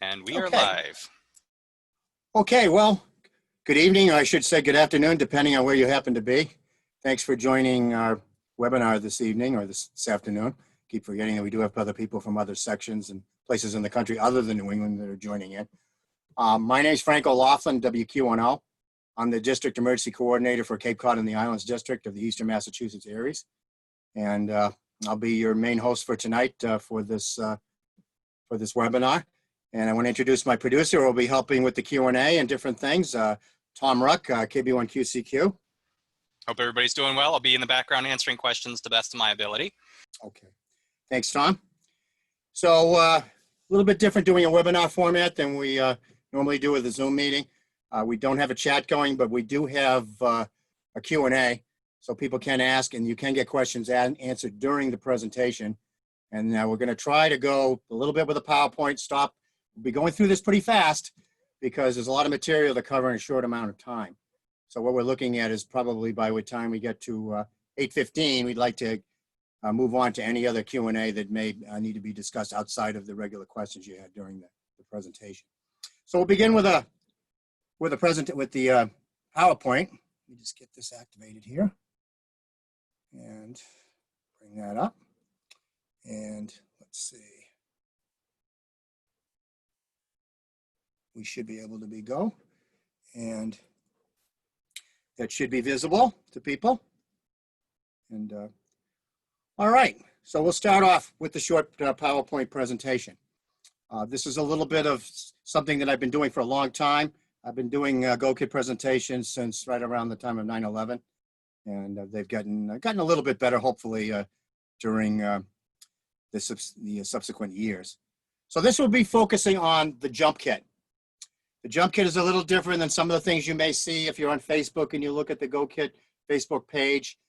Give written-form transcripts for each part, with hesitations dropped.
And we are Okay. live. Okay, well, good evening, or I should say good afternoon, depending on where you happen to be. Thanks for joining our webinar this evening or this afternoon. Keep forgetting that we do have other people from other sections and places in the country other than New England that are joining in. My name is Frank O'Laughlin WQ1O. I'm the District Emergency Coordinator for Cape Cod and the Islands District of the Eastern Massachusetts ARES. And I'll be your main host for tonight for this webinar. And I want to introduce my producer who will be helping with the Q&A and different things, Tom Ruck, KB1QCQ. Hope everybody's doing well. I'll be in the background answering questions to the best of my ability. Okay. Thanks, Tom. So a little bit different doing a webinar format than we normally do with a Zoom meeting. We don't have a chat going, but we do have a Q&A, so people can ask and you can get questions answered during the presentation. And we're going to try to go a little bit with a PowerPoint stop. We'll be going through this pretty fast because there's a lot of material to cover in a short amount of time. So what we're looking at is probably by the time we get to 8:15, we'd like to move on to any other Q&A that may need to be discussed outside of the regular questions you had during the presentation. So we'll begin with the PowerPoint. Let me just get this activated here and bring that up. And let's see. We should be able to go. And that should be visible to people. And all right, so we'll start off with the short PowerPoint presentation. This is a little bit of something that I've been doing for a long time. I've been doing GoKit presentations since right around the time of 9/11. And they've gotten a little bit better, hopefully, during the subsequent years. So this will be focusing on the jump kit. The jump kit is a little different than some of the things you may see if you're on Facebook and you look at the GoKit Facebook page.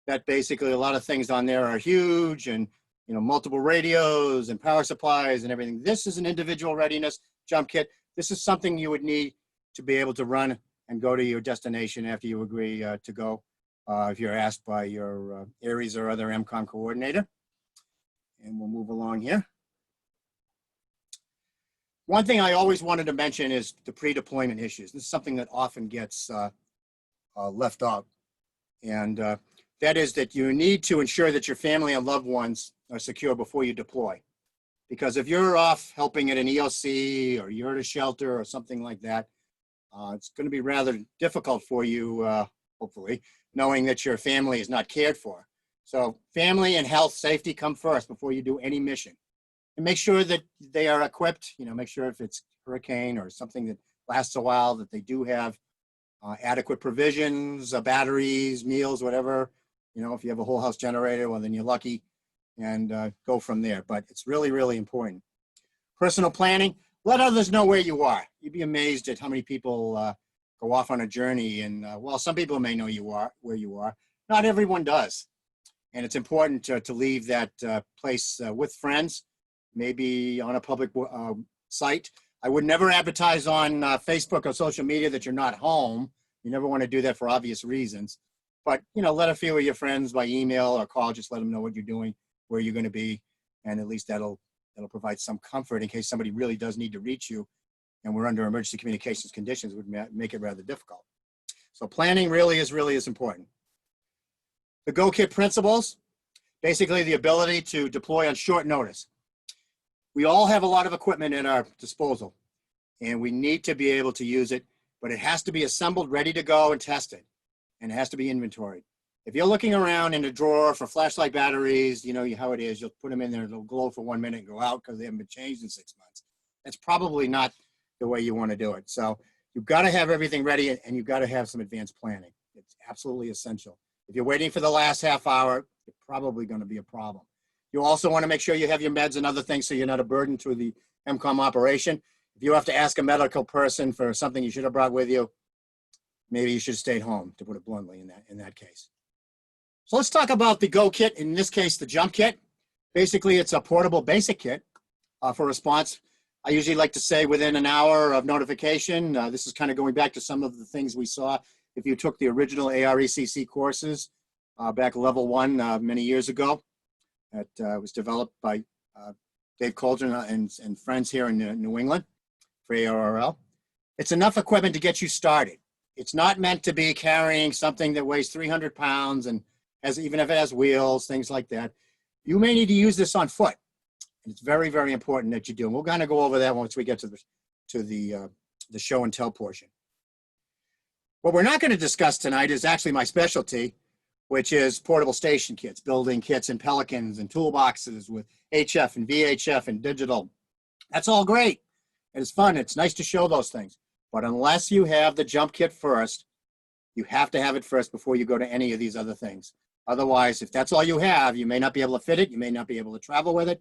That basically a lot of things on there are huge and multiple radios and power supplies and everything. This is an individual readiness jump kit. This is something you would need to be able to run and go to your destination after you agree to go if you're asked by your ARES or other MCOM coordinator. And we'll move along here. One thing I always wanted to mention is the pre-deployment issues. This is something that often gets left out. And that is that you need to ensure that your family and loved ones are secure before you deploy. Because if you're off helping at an EOC or you're at a shelter or something like that, it's going to be rather difficult for you, hopefully, knowing that your family is not cared for. So family and health safety come first before you do any mission. And make sure that they are equipped, make sure if it's hurricane or something that lasts a while, that they do have adequate provisions, batteries, meals, whatever. If you have a whole house generator, well, then you're lucky, and go from there. But it's really, really important. Personal planning, let others know where you are. You'd be amazed at how many people go off on a journey. And well, some people may know where you are. Not everyone does. And it's important to leave that place with friends, maybe on a public site. I would never advertise on Facebook or social media that you're not home. You never want to do that for obvious reasons. But, let a few of your friends by email or call, just let them know what you're doing, where you're going to be. And at least that'll provide some comfort in case somebody really does need to reach you. And we're under emergency communications conditions, would make it rather difficult. So planning really is important. The GoKit principles, basically the ability to deploy on short notice. We all have a lot of equipment at our disposal, and we need to be able to use it, but it has to be assembled, ready to go, and tested, and it has to be inventoried. If you're looking around in a drawer for flashlight batteries, you know how it is. You'll put them in there, it'll glow for 1 minute and go out because they haven't been changed in 6 months. That's probably not the way you want to do it. So you've got to have everything ready, and you've got to have some advanced planning. It's absolutely essential. If you're waiting for the last half hour, it's probably going to be a problem. You also want to make sure you have your meds and other things so you're not a burden to the MCOM operation. If you have to ask a medical person for something you should have brought with you, maybe you should have stayed home, to put it bluntly, in that case. So let's talk about the GoKit, in this case, the jump kit. Basically, it's a portable basic kit for response. I usually like to say within an hour of notification. This is kind of going back to some of the things we saw if you took the original ARECC courses back level 1 many years ago. That was developed by Dave Coldren and friends here in New England. for ARRL. It's enough equipment to get you started. It's not meant to be carrying something that weighs 300 pounds and even if it has wheels, things like that. You may need to use this on foot. And it's very, very important that you do. And we're going to go over that once we get to the show and tell portion. What we're not going to discuss tonight is actually my specialty, which is portable station kits, building kits and Pelicans and toolboxes with HF and VHF and digital. That's all great. It's fun. It's nice to show those things. But unless you have the jump kit first, you have to have it first before you go to any of these other things. Otherwise, if that's all you have, you may not be able to fit it. You may not be able to travel with it.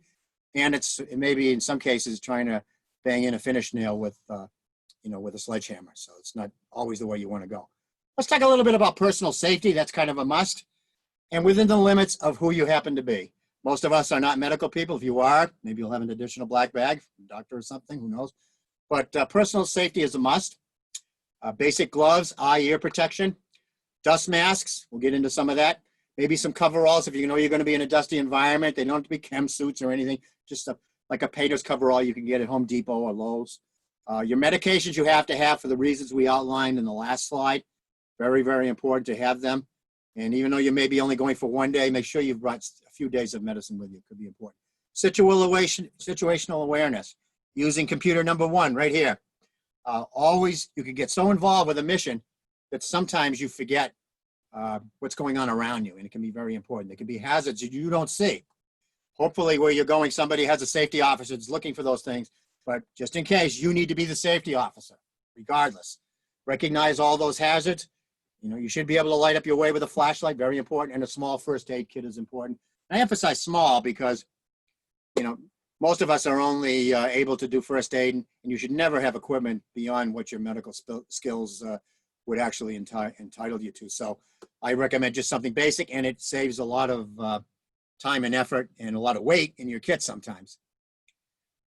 And it may be in some cases trying to bang in a finish nail with a sledgehammer. So it's not always the way you want to go. Let's talk a little bit about personal safety. That's kind of a must. And within the limits of who you happen to be. Most of us are not medical people. If you are, maybe you'll have an additional black bag from a doctor or something, who knows. But personal safety is a must. Basic gloves, eye, ear protection, dust masks. We'll get into some of that. Maybe some coveralls if you know you're going to be in a dusty environment. They don't have to be chem suits or anything. Just like a painter's coverall you can get at Home Depot or Lowe's. Your medications you have to have for the reasons we outlined in the last slide. Very, very important to have them. And even though you may be only going for one day, make sure you've brought a few days of medicine with you. It could be important. Situational awareness. Using computer number 1 right here. Always, you can get so involved with a mission that sometimes you forget what's going on around you, and it can be very important. There can be hazards that you don't see. Hopefully, where you're going, somebody has a safety officer that's looking for those things, but just in case, you need to be the safety officer, regardless. Recognize all those hazards. You should be able to light up your way with a flashlight, very important, and a small first aid kit is important. I emphasize small because, most of us are only able to do first aid, and you should never have equipment beyond what your medical skills would actually entitle you to. So I recommend just something basic, and it saves a lot of time and effort and a lot of weight in your kit sometimes.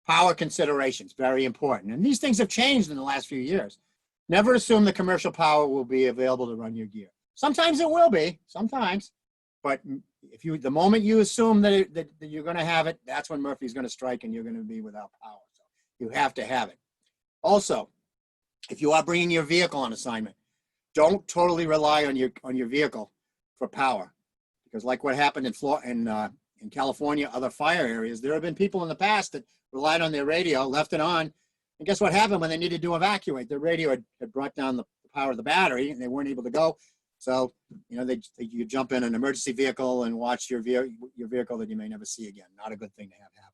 Power considerations, very important. And these things have changed in the last few years. Never assume the commercial power will be available to run your gear. Sometimes it will be, sometimes. But the moment you assume that you're going to have it, that's when Murphy's going to strike and you're going to be without power. So you have to have it. Also, if you are bringing your vehicle on assignment, don't totally rely on your vehicle for power, because like what happened in California, other fire areas, there have been people in the past that relied on their radio, left it on, and guess what happened when they needed to evacuate? The radio had brought down the power of the battery, and they weren't able to go. So, you jump in an emergency vehicle and watch your vehicle that you may never see again. Not a good thing to have happen.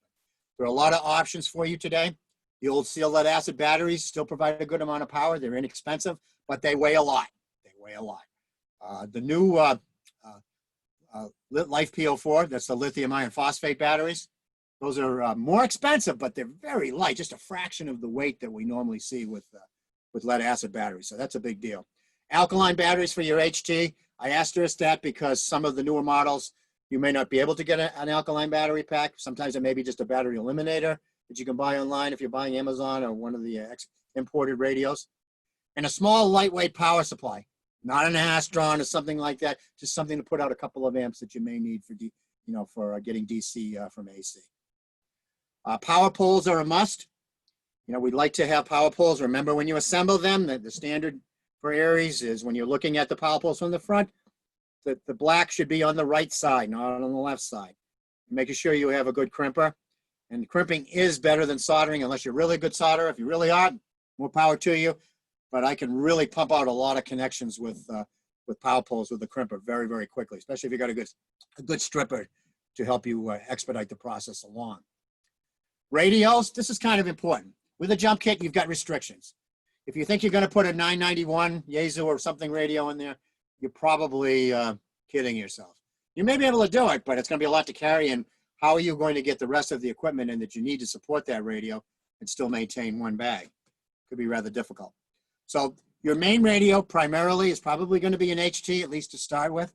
There are a lot of options for you today. The old steel lead acid batteries still provide a good amount of power. They're inexpensive, but they weigh a lot. The new Life PO4, that's the lithium iron phosphate batteries. Those are more expensive, but they're very light, just a fraction of the weight that we normally see with lead acid batteries. So that's a big deal. Alkaline batteries for your HT. I asterisk that because some of the newer models, you may not be able to get an alkaline battery pack. Sometimes it may be just a battery eliminator that you can buy online if you're buying Amazon or one of the imported radios. And a small, lightweight power supply. Not an Astron or something like that. Just something to put out a couple of amps that you may need for getting DC from AC. Power poles are a must. We'd like to have power poles. Remember, when you assemble them, the standard for Aries is when you're looking at the power poles from the front, the black should be on the right side, not on the left side. Making sure you have a good crimper. And crimping is better than soldering unless you're really good solderer. If you really are, more power to you. But I can really pump out a lot of connections with power poles with the crimper very, very quickly, especially if you got a good stripper to help you expedite the process along. Radios, this is kind of important. With a jump kit, you've got restrictions. If you think you're going to put a 991 Yaesu or something radio in there, you're probably kidding yourself. You may be able to do it, but it's going to be a lot to carry. And how are you going to get the rest of the equipment in that you need to support that radio and still maintain one bag? Could be rather difficult. So your main radio primarily is probably going to be an HT, at least to start with,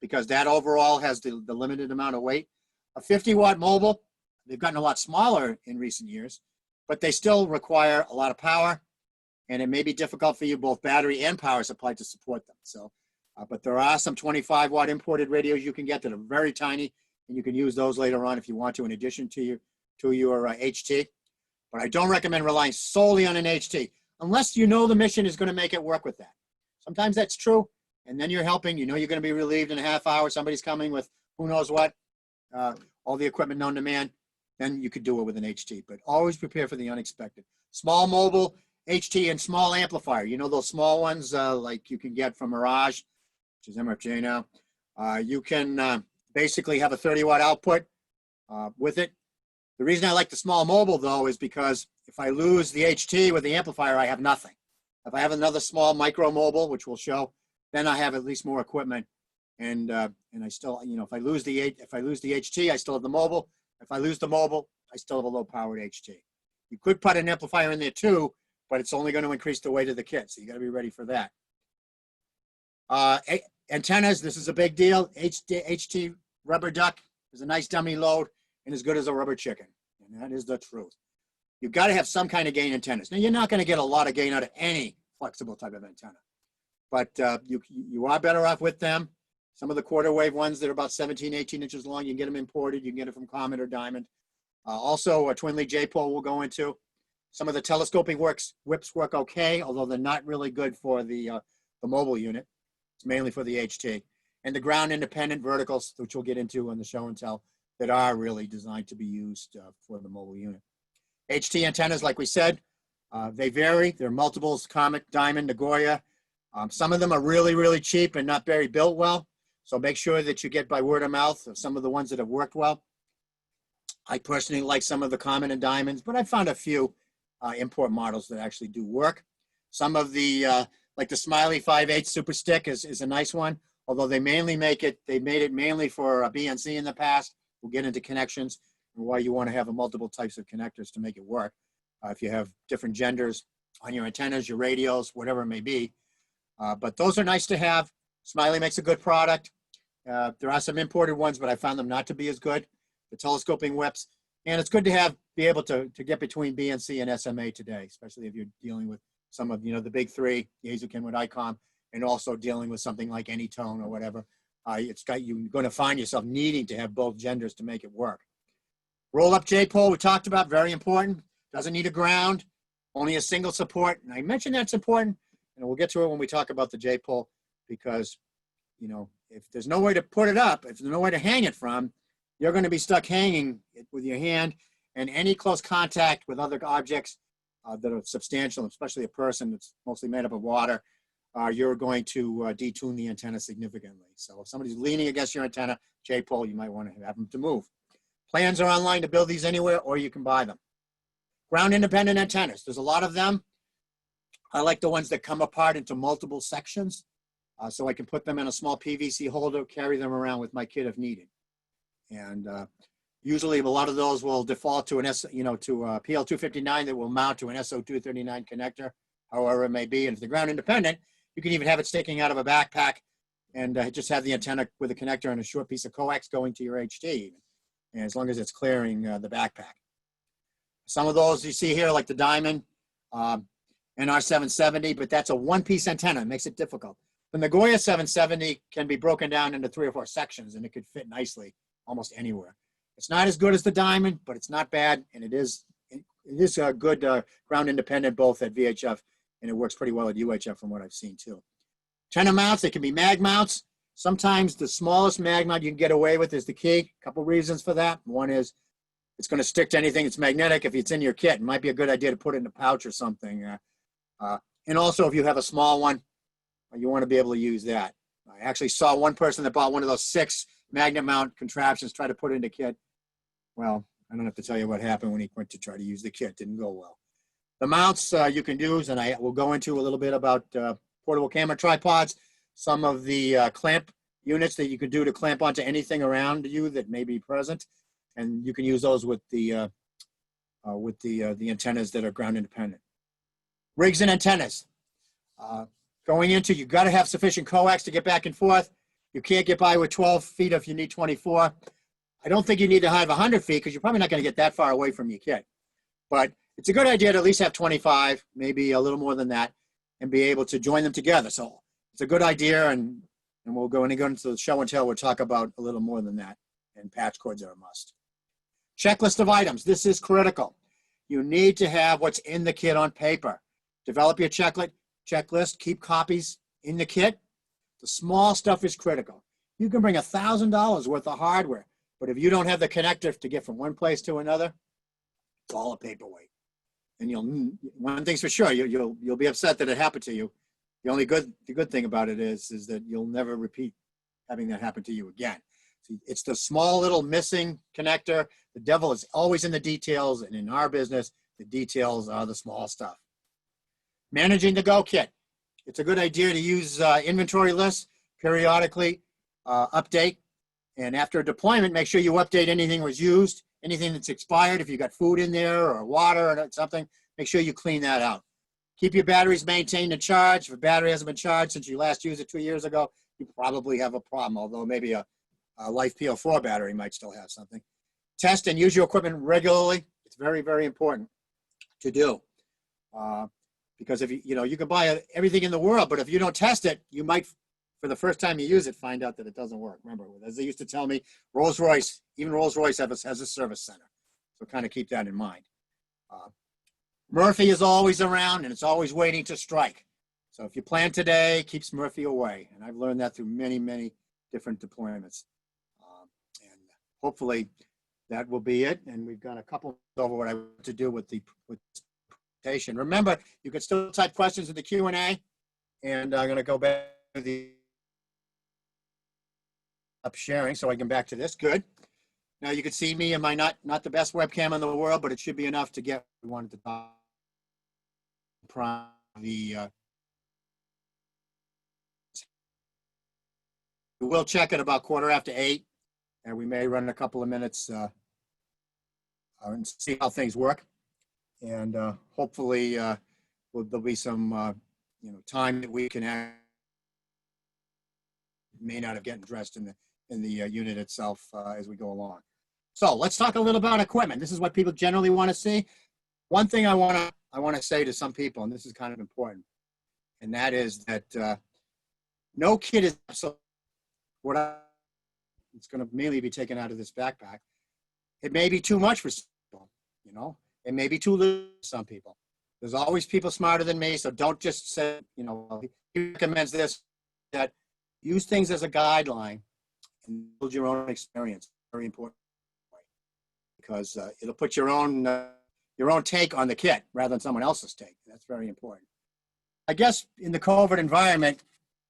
because that overall has the limited amount of weight. A 50-watt mobile, they've gotten a lot smaller in recent years, but they still require a lot of power. And it may be difficult for you, both battery and power supply, to support them. So, but there are some 25-watt imported radios you can get that are very tiny, and you can use those later on if you want to, in addition to your HT. But I don't recommend relying solely on an HT unless you know the mission is going to make it work with that. Sometimes that's true, and then you're helping. You know you're going to be relieved in a half hour. Somebody's coming with who knows what, all the equipment known to man. Then you could do it with an HT, but always prepare for the unexpected. Small mobile, HT, and small amplifier. You know those small ones like you can get from Mirage, which is MFJ now. You can basically have a 30-watt output with it. The reason I like the small mobile, though, is because if I lose the HT with the amplifier, I have nothing. If I have another small micro mobile, which we'll show, then I have at least more equipment. And I still, you know, if I lose the HT, I still have the mobile. If I lose the mobile, I still have a low-powered HT. You could put an amplifier in there too, but it's only going to increase the weight of the kit, so you got to be ready for that. Antennas, this is a big deal. HT rubber duck is a nice dummy load and as good as a rubber chicken, and that is the truth. You've got to have some kind of gain antennas. Now, you're not going to get a lot of gain out of any flexible type of antenna, but you are better off with them. Some of the quarter wave ones that are about 17, 18 inches long, you can get them imported. You can get it from Comet or Diamond. Also, a twin lead J-pole we'll go into. Some of the telescoping whips work okay, although they're not really good for the mobile unit. It's mainly for the HT. And the ground independent verticals, which we'll get into on the show and tell, that are really designed to be used for the mobile unit. HT antennas, like we said, they vary. There are multiples, Comet, Diamond, Nagoya. Some of them are really, really cheap and not very built well. So make sure that you get by word of mouth of some of the ones that have worked well. I personally like some of the Comet and Diamonds, but I found a few import models that actually do work. Some of the, like the Smiley 5/8 Super Stick is a nice one, although they made it mainly for a BNC in the past. We'll get into connections and why you want to have multiple types of connectors to make it work. If you have different genders on your antennas, your radios, whatever it may be. But those are nice to have. Smiley makes a good product. There are some imported ones, but I found them not to be as good. The telescoping whips. And it's good to be able to get between BNC and SMA today, especially if you're dealing with some of, the big three, Yaesu with ICOM, and also dealing with something like Anytone or whatever. You're going to find yourself needing to have both genders to make it work. Roll-up J-pole we talked about, very important. Doesn't need a ground, only a single support. And I mentioned that's important, and we'll get to it when we talk about the J-pole, because, if there's no way to put it up, if there's no way to hang it from, you're going to be stuck hanging it with your hand, and any close contact with other objects that are substantial, especially a person that's mostly made up of water, you're going to detune the antenna significantly. So if somebody's leaning against your antenna, J-pole, you might want to have them to move. Plans are online to build these anywhere, or you can buy them. Ground independent antennas, there's a lot of them. I like the ones that come apart into multiple sections, so I can put them in a small PVC holder, carry them around with my kit if needed. And usually a lot of those will default to an PL259 that will mount to an SO239 connector, however it may be. And if they're ground independent, you can even have it sticking out of a backpack and just have the antenna with a connector and a short piece of coax going to your HT, and as long as it's clearing the backpack. Some of those you see here, like the Diamond NR770, but that's a one-piece antenna. It makes it difficult. The Nagoya 770 can be broken down into 3 or 4 sections, and it could fit nicely almost anywhere. It's not as good as the Diamond, but it's not bad, and it is a good ground independent both at VHF, and it works pretty well at UHF from what I've seen too. Antenna mounts, they can be mag mounts. Sometimes the smallest mag mount you can get away with is the key. A couple reasons for that. One is it's going to stick to anything that's magnetic. If it's in your kit, it might be a good idea to put it in a pouch or something. And also, if you have a small one, you want to be able to use that. I actually saw one person that bought one of those 6 magnet mount contraptions, try to put it in a kit. Well, I don't have to tell you what happened when he went to try to use the kit. It didn't go well. The mounts you can use, and I will go into a little bit about portable camera tripods, some of the clamp units that you could do to clamp onto anything around you that may be present, and you can use those with the antennas that are ground independent. Rigs and antennas. Going into, you've got to have sufficient coax to get back and forth. You can't get by with 12 feet if you need 24. I don't think you need to have 100 feet because you're probably not going to get that far away from your kit. But it's a good idea to at least have 25, maybe a little more than that, and be able to join them together. So it's a good idea, and we'll go into the show and tell. We'll talk about a little more than that, and patch cords are a must. Checklist of items. This is critical. You need to have what's in the kit on paper. Develop your checklist, keep copies in the kit. The small stuff is critical. You can bring $1,000 worth of hardware, but if you don't have the connector to get from one place to another, it's all a paperweight. And one thing's for sure, you'll be upset that it happened to you. The good thing about it is that you'll never repeat having that happen to you again. It's the small little missing connector. The devil is always in the details, and in our business, the details are the small stuff. Managing the Go Kit. It's a good idea to use inventory lists periodically, update, and after a deployment, make sure you update anything was used, anything that's expired. If you got food in there or water or something, make sure you clean that out. Keep your batteries maintained and charged. If a battery hasn't been charged since you last used it 2 years ago, you probably have a problem, although maybe a Life PO4 battery might still have something. Test and use your equipment regularly. It's very, very important to do. Because if you can buy everything in the world, but if you don't test it, you might, for the first time you use it, find out that it doesn't work. Remember, as they used to tell me, even Rolls-Royce has a service center. So kind of keep that in mind. Murphy is always around, and it's always waiting to strike. So if you plan today, keeps Murphy away. And I've learned that through many, many different deployments. And hopefully that will be it. And we've got a couple over what I want to do with the presentation. Remember, you can still type questions in the Q&A. And I'm going to go back to the up sharing so I can back to this. Good. Now you can see me in my not the best webcam in the world, but it should be enough to get what we wanted to talk we'll check at about 8:15, and we may run a couple of minutes and see how things work. And hopefully there'll be some time that we can may not have gotten dressed in the unit itself as we go along. So let's talk a little about equipment. This is what people generally want to see. One thing I want to say to some people, and this is kind of important, and that is that no kit is absolute. It's going to mainly be taken out of this backpack. It may be too much for some people, It may be too little for some people. There's always people smarter than me, so don't just say, he recommends this, that use things as a guideline and build your own experience. Very important, because it'll put your own take on the kit rather than someone else's take. That's very important. I guess in the COVID environment,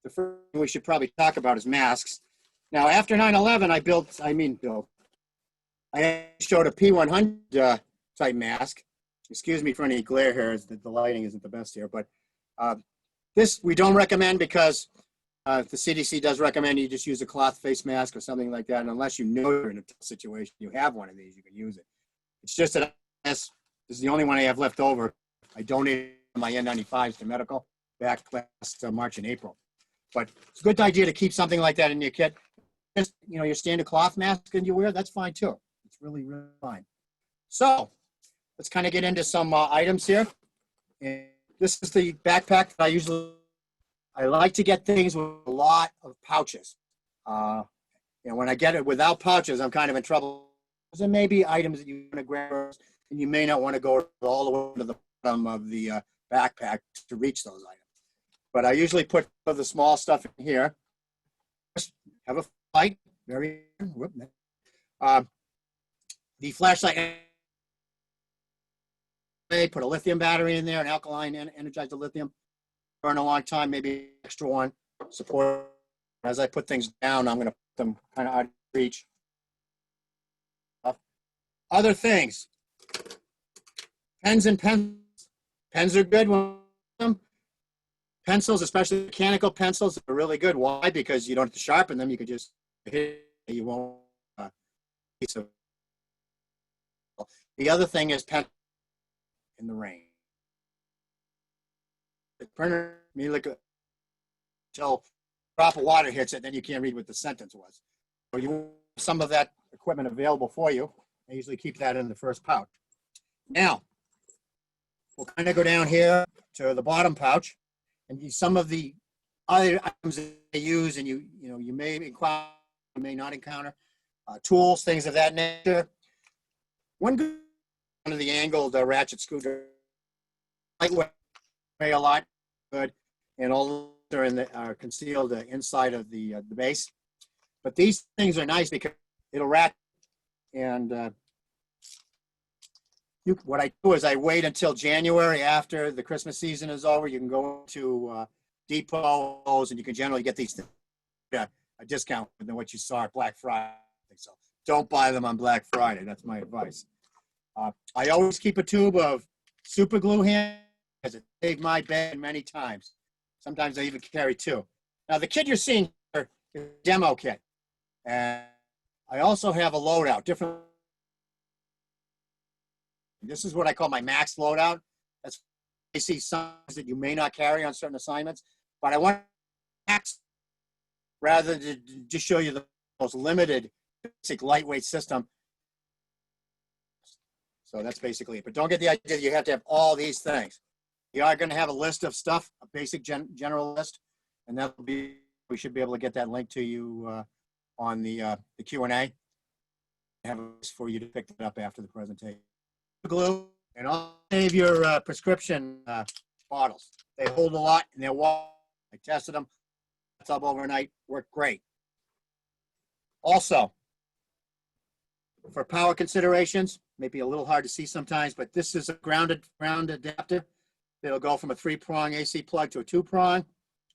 the first thing we should probably talk about is masks. Now, after 9/11, I showed a P100 type mask. Excuse me for any glare here, the lighting isn't the best here, but this we don't recommend because the CDC does recommend you just use a cloth face mask or something like that, and unless you know you're in a tough situation, you have one of these, you can use it. It's just that this is the only one I have left over. I donated my N95s to medical back last March and April. But it's a good idea to keep something like that in your kit. Just, your standard cloth mask and you wear, that's fine too. It's really, really fine. So let's kind of get into some items here. And this is the backpack that I like to get things with a lot of pouches. When I get it without pouches, I'm kind of in trouble. There may be items that you want to grab, and you may not want to go all the way to the bottom of the backpack to reach those items. But I usually put the small stuff in here. Just have a light, the flashlight. Put a lithium battery in there, an alkaline energized lithium. Burn a long time, maybe extra one. Support. As I put things down, I'm going to put them kind of out of reach. Other things. Pens and pencils. Pens are good. Pencils, especially mechanical pencils, are really good. Why? Because you don't have to sharpen them. You could just hit it. You won't. The other thing is pen in the rain. The printer, until a drop of water hits it, then you can't read what the sentence was. So you have some of that equipment available for you. I usually keep that in the first pouch. Now, we'll kind of go down here to the bottom pouch. And some of the other items that they use, and you may encounter, you may not encounter, tools, things of that nature. One good of the angled ratchet screwdriver. Lightweight, weigh a lot, good, and all are in the concealed inside of the base. But these things are nice because it'll ratchet. And what I do is I wait until January after the Christmas season is over. You can go to depots and you can generally get these things at a discount than what you saw at Black Friday. So don't buy them on Black Friday. That's my advice. I always keep a tube of super glue hand because it saved my bed many times. Sometimes I even carry two. Now the kit you're seeing here is a demo kit. And I also have a loadout, different. This is what I call my max loadout. That's basic signs that you may not carry on certain assignments, but I want max rather than just show you the most limited basic lightweight system. So that's basically it. But don't get the idea that you have to have all these things. You are going to have a list of stuff, a basic general list, and that'll be, we should be able to get that link to you on the Q&A. I have a list for you to pick it up after the presentation. Glue, and I'll save your prescription bottles. They hold a lot and they're warm. I tested them. It's up overnight. Worked great. Also, for power considerations, maybe a little hard to see sometimes, but this is a ground adapter. It'll go from a 3-prong AC plug to a 2-prong.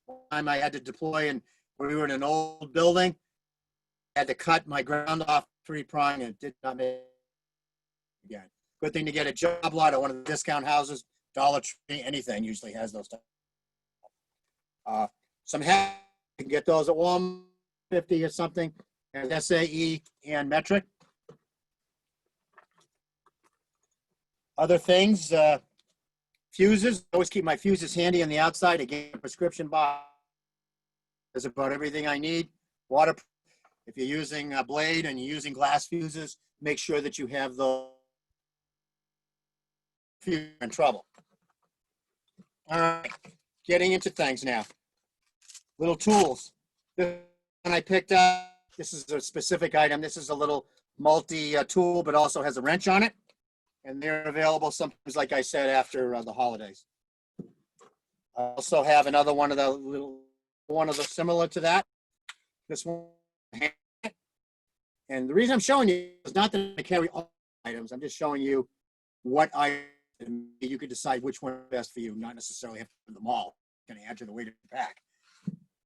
One time I had to deploy, and we were in an old building. I had to cut my ground off 3-prong, and it did not make it again. Good thing to get a job lot at one of the discount houses. Dollar Tree, anything usually has those. Some hats, you can get those at Walmart, 50 or something. And SAE and metric. Other things, fuses. I always keep my fuses handy on the outside. Again, prescription box. There's about everything I need. Water. If you're using a blade and you're using glass fuses, make sure that you have the you're in trouble. All right, getting into things now. Little tools. This one I picked up. This is a specific item. This is a little multi-tool, but also has a wrench on it. And they're available sometimes, like I said, after the holidays. I also have another one of the similar to that. This one. And the reason I'm showing you is not that I carry all items. I'm just showing you what you could decide which one is best for you, not necessarily have to do them all. Going to add to the weight of the pack.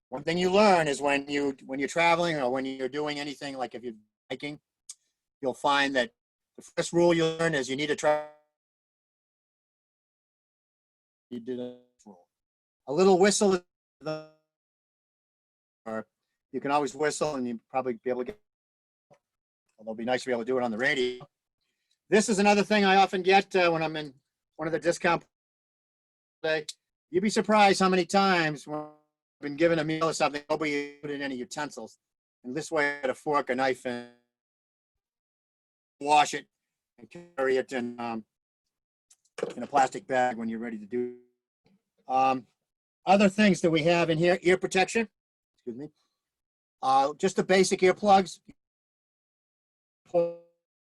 One thing you learn is when you're traveling or when you're doing anything, like if you're hiking, you'll find that the first rule you learn is you need to try. You did a rule. A little whistle, or you can always whistle, and you probably be able to get. Although it'd be nice to be able to do it on the radio. This is another thing I often get when I'm in one of the discount days. You'd be surprised how many times when I've been given a meal or something, nobody put in any utensils. And this way, I had a fork, a knife, and wash it and carry it in a plastic bag when you're ready to do it. Other things that we have in here, ear protection. Excuse me. Just the basic earplugs.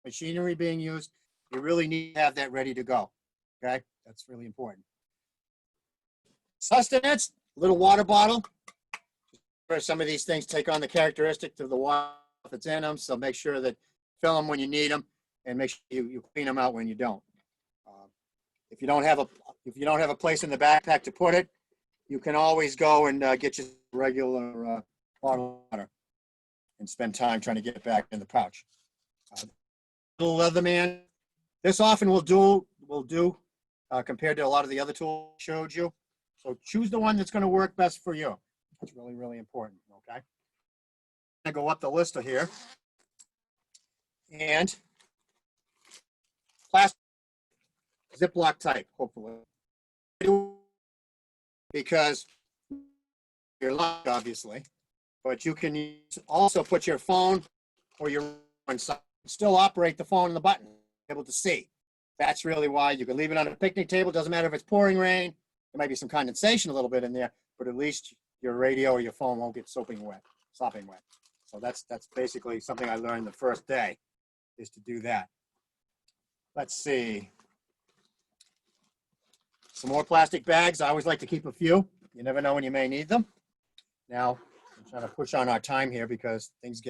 Machinery being used, you really need to have that ready to go. Okay, that's really important. Sustenance, little water bottle. Some of these things take on the characteristics of the water that's in them, so make sure that fill them when you need them, and make sure you clean them out when you don't. If you don't have a place in the backpack to put it, you can always go and get your regular bottle of water and spend time trying to get it back in the pouch. Little Leatherman. This often will do compared to a lot of the other tools I showed you. So choose the one that's going to work best for you. That's really, really important. Okay. I'm going to go up the list here. And plastic Ziploc type, hopefully. Because you're locked, obviously, but you can also put your phone or your inside. Still operate the phone and the button, able to see. That's really why you can leave it on a picnic table. Doesn't matter if it's pouring rain. There might be some condensation a little bit in there, but at least your radio or your phone won't get sopping wet. So that's basically something I learned the first day, is to do that. Let's see. Some more plastic bags. I always like to keep a few. You never know when you may need them. Now, I'm trying to push on our time here because things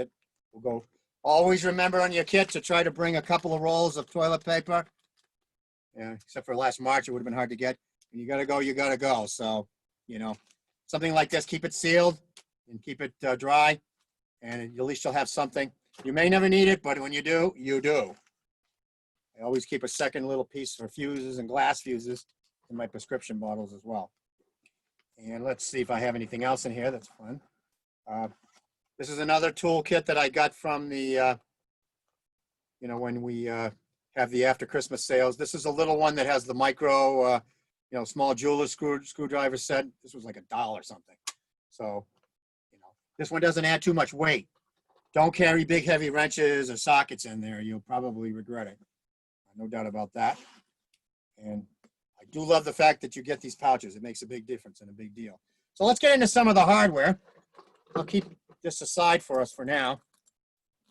will go. Always remember on your kit to try to bring a couple of rolls of toilet paper. Yeah, except for last March, it would have been hard to get. When you gotta go, you gotta go. So, something like this, keep it sealed and keep it dry, and at least you'll have something. You may never need it, but when you do, you do. I always keep a second little piece for fuses and glass fuses in my prescription bottles as well. And let's see if I have anything else in here that's fun. This is another toolkit that I got from the, when we have the after Christmas sales. This is a little one that has the micro, small jeweler's screwdriver set. This was like $1 something. So, this one doesn't add too much weight. Don't carry big heavy wrenches or sockets in there. You'll probably regret it. No doubt about that. And I do love the fact that you get these pouches. It makes a big difference and a big deal. So let's get into some of the hardware. I'll keep this aside for us for now.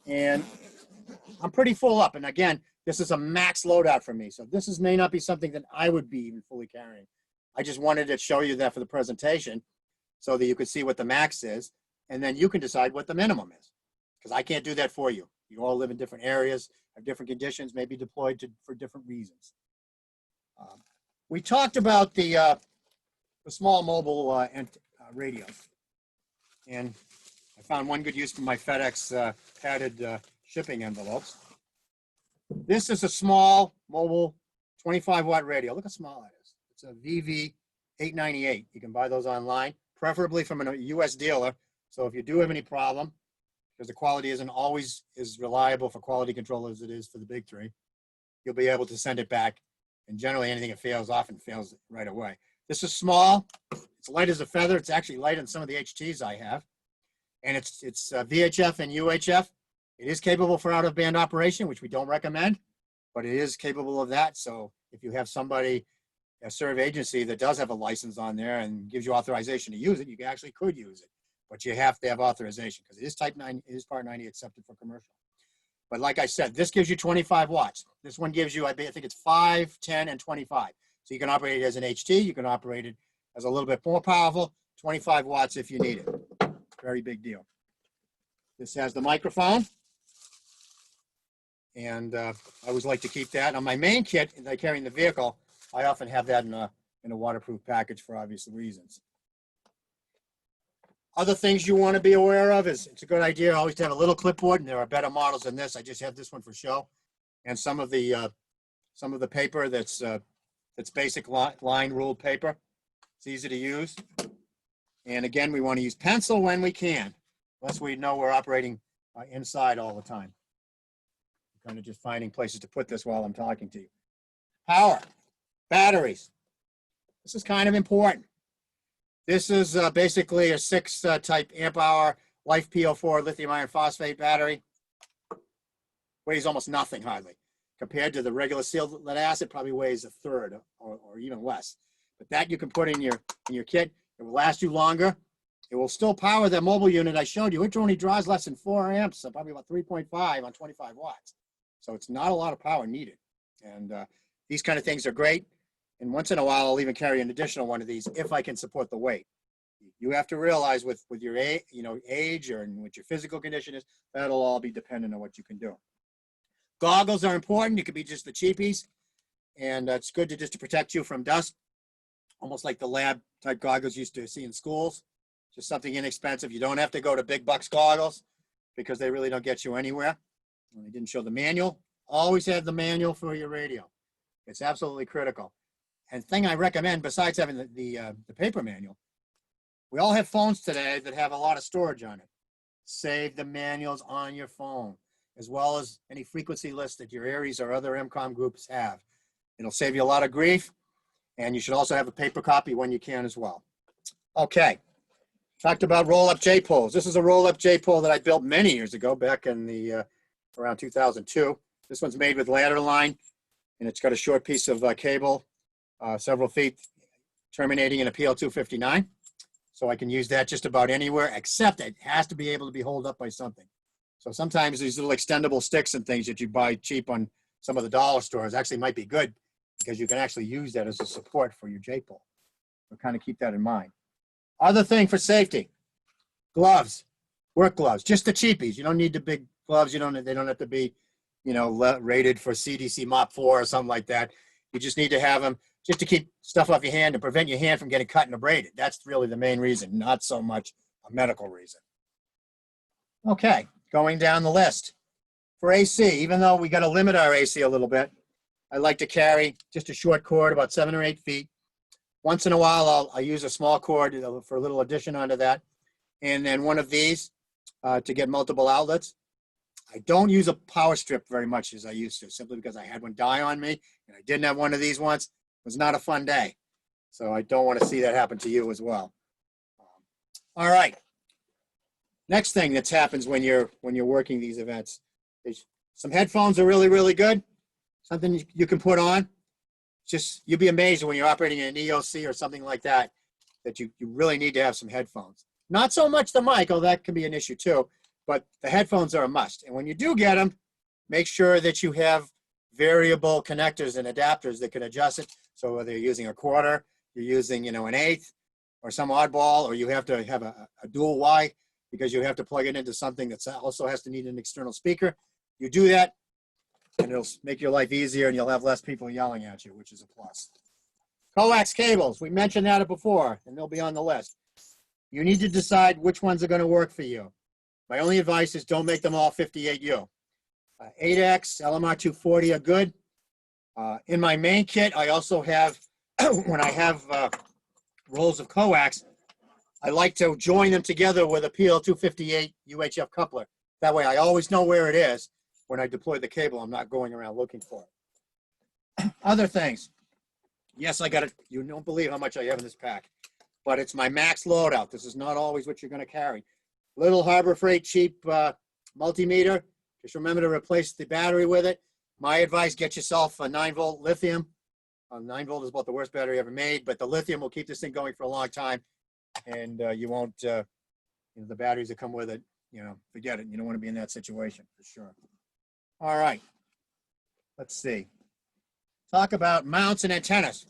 And I'm pretty full up. And again, this is a max loadout for me. So this may not be something that I would be even fully carrying. I just wanted to show you that for the presentation so that you could see what the max is. And then you can decide what the minimum is. Because I can't do that for you. You all live in different areas, have different conditions, may be deployed for different reasons. We talked about the small mobile radios. And I found one good use for my FedEx padded shipping envelopes. This is a small mobile 25-watt radio. Look how small that is. It's a VV898. You can buy those online, preferably from a US dealer. So if you do have any problem, because the quality isn't always as reliable for quality control as it is for the big three, you'll be able to send it back. And generally anything that fails often fails right away. This is small. It's light as a feather. It's actually light on some of the HTs I have. And it's VHF and UHF. It is capable for out-of-band operation, which we don't recommend, but it is capable of that. So if you have somebody, a serve agency that does have a license on there and gives you authorization to use it, you actually could use it. But you have to have authorization because it is Type 9, it is Part 90 accepted for commercial. But like I said, this gives you 25 watts. This one gives you, I think it's 5, 10, and 25. So you can operate it as an HT. You can operate it as a little bit more powerful, 25 watts if you need it. Very big deal. This has the microphone. And I always like to keep that. On my main kit that I carry in the vehicle, I often have that in a waterproof package for obvious reasons. Other things you want to be aware of is it's a good idea always to have a little clipboard, and there are better models than this. I just have this one for show, and some of the paper that's basic line ruled paper. It's easy to use, and again, we want to use pencil when we can, unless we know we're operating inside all the time. I'm kind of just finding places to put this while I'm talking to you. Power, batteries. This is kind of important. This is basically a 6 type amp hour Life PO4 lithium iron phosphate battery. Weighs almost nothing hardly. Compared to the regular sealed lead acid, probably weighs a third or even less. But that you can put in your kit. It will last you longer. It will still power that mobile unit I showed you, which only draws less than 4 amps, so probably about 3.5 on 25 watts. So it's not a lot of power needed. And these kind of things are great. And once in a while, I'll even carry an additional one of these if I can support the weight. You have to realize with your age or what your physical condition is, that'll all be dependent on what you can do. Goggles are important. You could be just the cheapies. And it's good to protect you from dust, almost like the lab type goggles you used to see in schools. Just something inexpensive. You don't have to go to big bucks goggles because they really don't get you anywhere. And they didn't show the manual. Always have the manual for your radio. It's absolutely critical. And thing I recommend, besides having the paper manual, we all have phones today that have a lot of storage on it. Save the manuals on your phone, as well as any frequency lists that your ARES or other MCOM groups have. It'll save you a lot of grief, and you should also have a paper copy when you can as well. Okay, talked about roll-up J-poles. This is a roll-up J-pole that I built many years ago, back in the around 2002. This one's made with ladder line, and it's got a short piece of cable, several feet, terminating in a PL259. So I can use that just about anywhere, except it has to be able to be held up by something. So sometimes these little extendable sticks and things that you buy cheap on some of the dollar stores actually might be good because you can actually use that as a support for your J-pole. So kind of keep that in mind. Other thing for safety, gloves, work gloves, just the cheapies. You don't need the big gloves. They don't have to be, rated for CDC MOP 4 or something like that. You just need to have them just to keep stuff off your hand and prevent your hand from getting cut and abraded. That's really the main reason, not so much a medical reason. Okay, going down the list. For AC, even though we got to limit our AC a little bit, I like to carry just a short cord, about 7 or 8 feet. Once in a while, I'll use a small cord for a little addition onto that. And then one of these to get multiple outlets. I don't use a power strip very much as I used to, simply because I had one die on me, and I didn't have one of these once. It was not a fun day. So I don't want to see that happen to you as well. All right. Next thing that happens when you're working these events is some headphones are really, really good. Something you can put on. Just, you'll be amazed when you're operating in an EOC or something like that, that you really need to have some headphones. Not so much the mic, although that can be an issue too, but the headphones are a must. And when you do get them, make sure that you have variable connectors and adapters that can adjust it. So whether you're using a quarter, you're using, an eighth or some oddball, or you have to have a dual Y because you have to plug it into something that also has to need an external speaker. You do that, and it'll make your life easier, and you'll have less people yelling at you, which is a plus. Coax cables, we mentioned that before, and they'll be on the list. You need to decide which ones are going to work for you. My only advice is don't make them all 58U. 8X, LMR 240 are good. In my main kit, I also have, when I have rolls of coax, I like to join them together with a PL258 UHF coupler. That way I always know where it is. When I deploy the cable, I'm not going around looking for it. Other things. Yes, I got it. You don't believe how much I have in this pack, but it's my max loadout. This is not always what you're going to carry. Little Harbor Freight cheap multimeter. Just remember to replace the battery with it. My advice, get yourself a 9-volt lithium. 9-volt is about the worst battery ever made, but the lithium will keep this thing going for a long time, and you won't, the batteries that come with it, forget it. You don't want to be in that situation for sure. All right, let's see. Talk about mounts and antennas.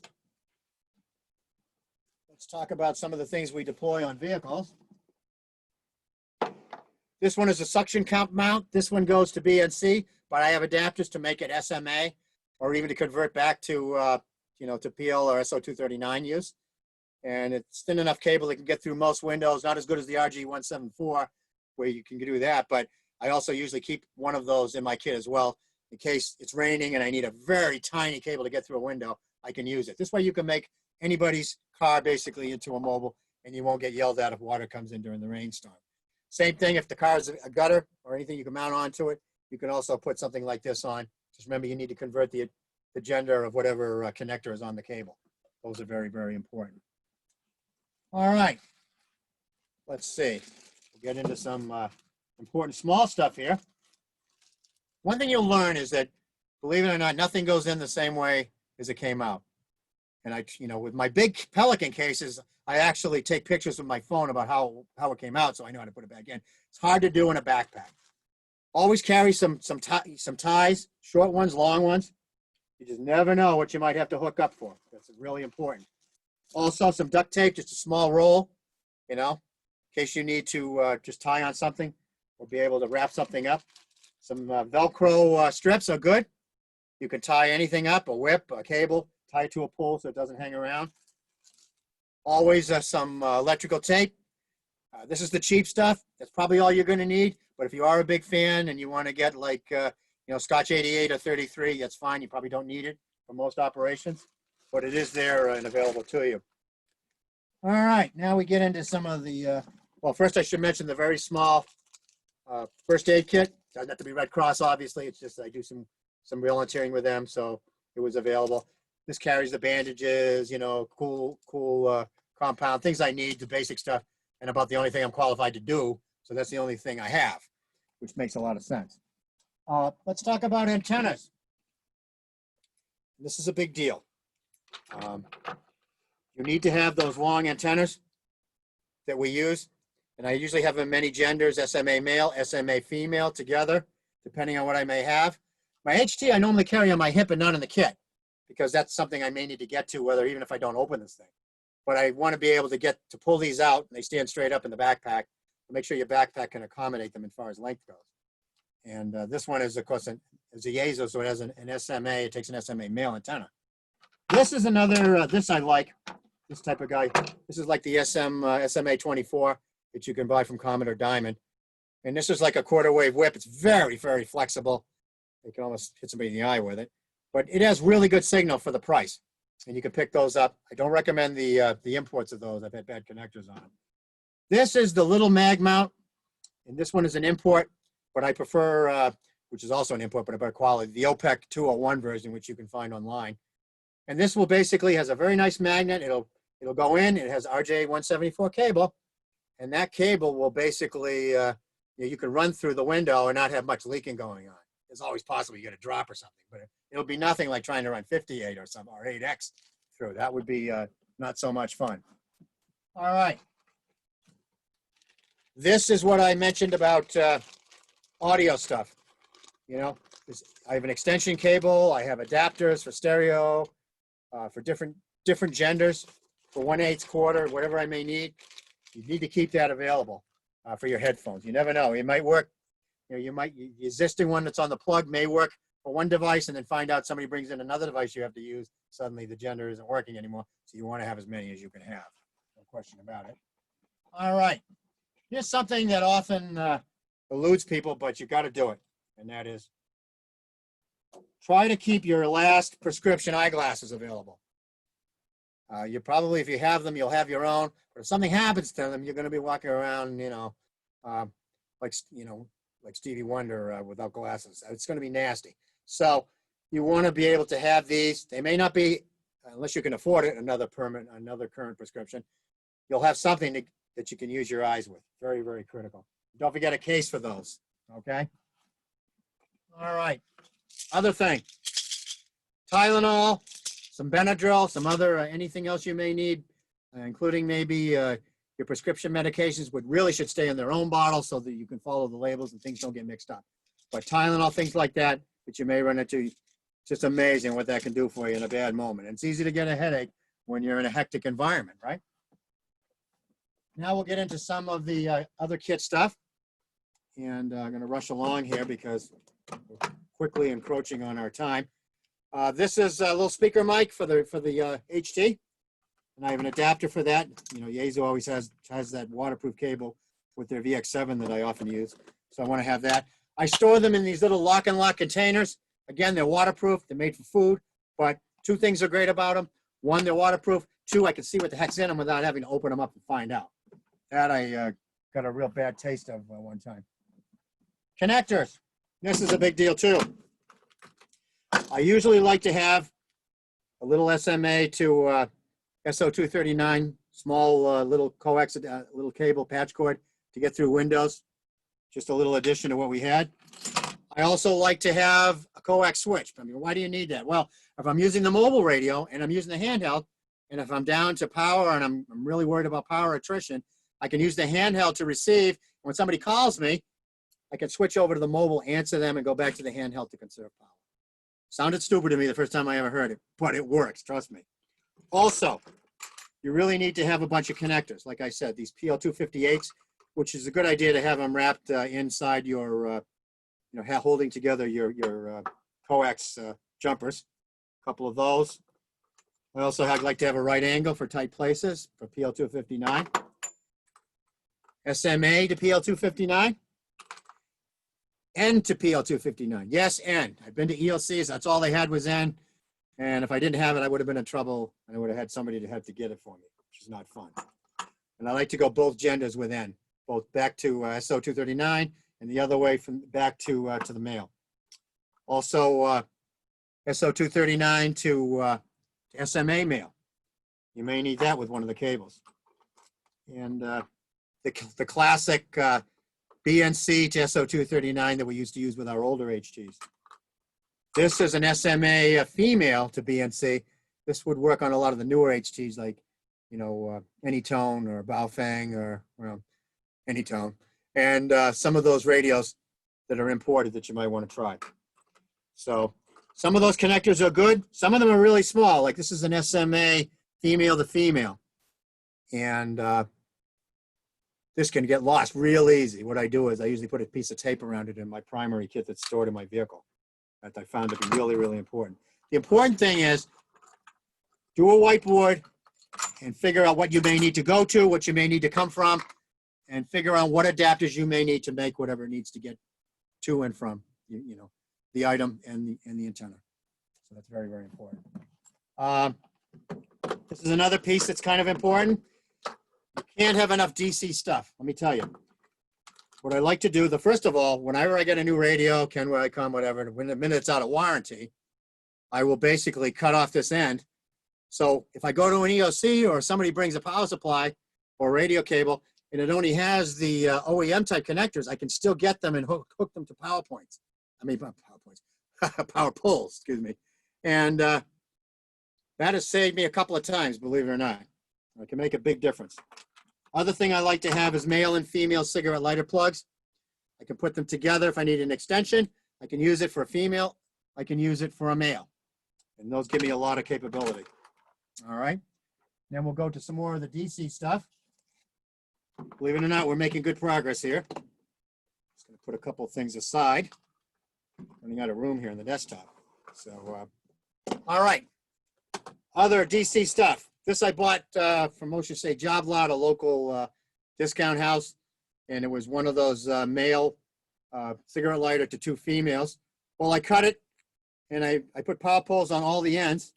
Let's talk about some of the things we deploy on vehicles. This one is a suction cup mount. This one goes to BNC, but I have adapters to make it SMA, or even to convert back to, to PL or SO239 use. And it's thin enough cable that can get through most windows. Not as good as the RG174, where you can do that, but I also usually keep one of those in my kit as well, in case it's raining and I need a very tiny cable to get through a window. I can use it. This way you can make anybody's car basically into a mobile, and you won't get yelled at if water comes in during the rainstorm. Same thing if the car is a gutter or anything you can mount onto it. You can also put something like this on. Just remember, you need to convert the gender of whatever connector is on the cable. Those are very, very important. All right. Let's see. We'll get into some important small stuff here. One thing you'll learn is that, believe it or not, nothing goes in the same way as it came out. And with my big Pelican cases, I actually take pictures with my phone about how it came out, so I know how to put it back in. It's hard to do in a backpack. Always carry some ties, short ones, long ones. You just never know what you might have to hook up for. That's really important. Also, some duct tape, just a small roll, in case you need to just tie on something or be able to wrap something up. Some Velcro strips are good. You can tie anything up, a whip, a cable, tie it to a pole so it doesn't hang around. Always some electrical tape. This is the cheap stuff. That's probably all you're going to need. But if you are a big fan and you want to get like, Scotch 88 or 33, that's fine. You probably don't need it for most operations, but it is there and available to you. All right, now we get into some of the, well, first I should mention the very small first aid kit. Doesn't have to be Red Cross, obviously. It's just I do some volunteering with them, so it was available. This carries the bandages, cool compound, things I need, the basic stuff, and about the only thing I'm qualified to do. So that's the only thing I have, which makes a lot of sense. Let's talk about antennas. This is a big deal. You need to have those long antennas that we use. And I usually have them many genders, SMA male, SMA female together, depending on what I may have. My HT I normally carry on my hip and not in the kit because that's something I may need to get to, whether even if I don't open this thing. But I want to be able to pull these out, and they stand straight up in the backpack. Make sure your backpack can accommodate them as far as length goes. And this one is, of course, is a Yaesu, so it has an SMA. It takes an SMA male antenna. This is another, this I like, this type of guy. This is like the SMA 24 that you can buy from Comet or Diamond. And this is like a quarter wave whip. It's very, very flexible. You can almost hit somebody in the eye with it. But it has really good signal for the price. And you can pick those up. I don't recommend the imports of those. I've had bad connectors on them. This is the little mag mount. And this one is an import, but I prefer, which is also an import, but a better quality, the OPEC 201 version, which you can find online. And this will basically has a very nice magnet. It'll go in. It has RJ174 cable. And that cable will basically, you can run through the window and not have much leaking going on. It's always possible you get a drop or something, but it'll be nothing like trying to run 58 or 8X through. That would be not so much fun. All right. This is what I mentioned about audio stuff. You know, I have an extension cable. I have adapters for stereo, for different genders, for 1/8 quarter, whatever I may need. You need to keep that available for your headphones. You never know. It might work. You know, the existing one that's on the plug may work for one device, and then find out somebody brings in another device you have to use. Suddenly the gender isn't working anymore. So you want to have as many as you can have. No question about it. All right. Here's something that often eludes people, but you got to do it. And that is try to keep your last prescription eyeglasses available. You probably, if you have them, you'll have your own. But if something happens to them, you're going to be walking around, like Stevie Wonder without glasses. It's going to be nasty. So you want to be able to have these. They may not be, unless you can afford it, another current prescription. You'll have something that you can use your eyes with. Very, very critical. Don't forget a case for those. Okay. All right. Other thing. Tylenol, some Benadryl, some other anything else you may need, including maybe your prescription medications really should stay in their own bottle so that you can follow the labels and things don't get mixed up. But Tylenol, things like that you may run into, just amazing what that can do for you in a bad moment. And it's easy to get a headache when you're in a hectic environment, right? Now we'll get into some of the other kit stuff. And I'm going to rush along here because we're quickly encroaching on our time. This is a little speaker mic for the HT. And I have an adapter for that. You know, Yaesu always has that waterproof cable with their VX7 that I often use. So I want to have that. I store them in these little lock and lock containers. Again, they're waterproof. They're made for food. But two things are great about them. One, they're waterproof. Two, I can see what the heck's in them without having to open them up and find out. That I got a real bad taste of one time. Connectors. This is a big deal too. I usually like to have a little SMA to SO239, small little coax, little cable patch cord to get through Windows. Just a little addition to what we had. I also like to have a coax switch. I mean, why do you need that? Well, if I'm using the mobile radio and I'm using the handheld, and if I'm down to power and I'm really worried about power attrition, I can use the handheld to receive. When somebody calls me, I can switch over to the mobile, answer them, and go back to the handheld to conserve power. Sounded stupid to me the first time I ever heard it, but it works, trust me. Also, you really need to have a bunch of connectors. Like I said, these PL258s, which is a good idea to have them wrapped inside your, holding together your coax jumpers. A couple of those. I also like to have a right angle for tight places for PL259. SMA to PL259. N to PL259. Yes, N. I've been to ELCs. That's all they had was N. And if I didn't have it, I would have been in trouble. And I would have had somebody to have to get it for me, which is not fun. And I like to go both genders with N, both back to SO239 and the other way from back to the male. Also, SO239 to SMA male. You may need that with one of the cables. And the classic BNC to SO239 that we used to use with our older HTs. This is an SMA female to BNC. This would work on a lot of the newer HTs like, Anytone or Baofeng or Anytone. And some of those radios that are imported that you might want to try. So some of those connectors are good. Some of them are really small. Like this is an SMA female to female. And this can get lost real easy. What I do is I usually put a piece of tape around it in my primary kit that's stored in my vehicle. That I found to be really, really important. The important thing is do a whiteboard and figure out what you may need to go to, what you may need to come from, and figure out what adapters you may need to make whatever it needs to get to and from, you know, the item and the antenna. So that's very, very important. This is another piece that's kind of important. You can't have enough DC stuff. Let me tell you. What I like to do, first of all, whenever I get a new radio, Kenway, I come, whatever, when the minute it's out of warranty, I will basically cut off this end. So if I go to an EOC or somebody brings a power supply or radio cable and it only has the OEM type connectors, I can still get them and hook them to PowerPoints. I mean, not PowerPoints, Powerpoles, excuse me. And that has saved me a couple of times, believe it or not. It can make a big difference. Other thing I like to have is male and female cigarette lighter plugs. I can put them together if I need an extension. I can use it for a female. I can use it for a male. And those give me a lot of capability. All right. Then we'll go to some more of the DC stuff. Believe it or not, we're making good progress here. Just going to put a couple of things aside. Running out of room here on the desktop. So, all right. Other DC stuff. This I bought from Motion Say Job Lot, a local discount house. And it was one of those male cigarette lighter to two females. Well, I cut it and I put power poles on all the ends.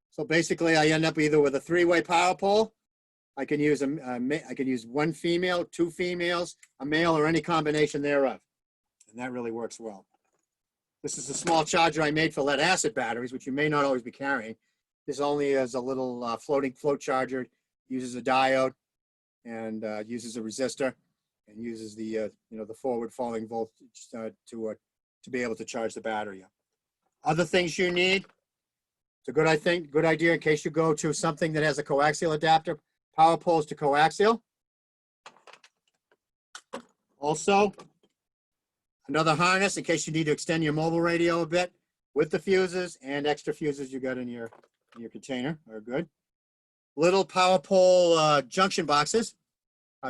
So basically I end up either with a three-way power pole. I can use I can use one female, two females, a male, or any combination thereof. And that really works well. This is a small charger I made for lead acid batteries, which you may not always be carrying. This only is a little float charger, uses a diode, and uses a resistor, and uses the you know, the forward falling voltage to be able to charge the battery up. Other things you need. It's a good idea in case you go to something that has a coaxial adapter. Power poles to coaxial. Also, another harness in case you need to extend your mobile radio a bit with the fuses and extra fuses you got in your container are good. Little power pole junction boxes.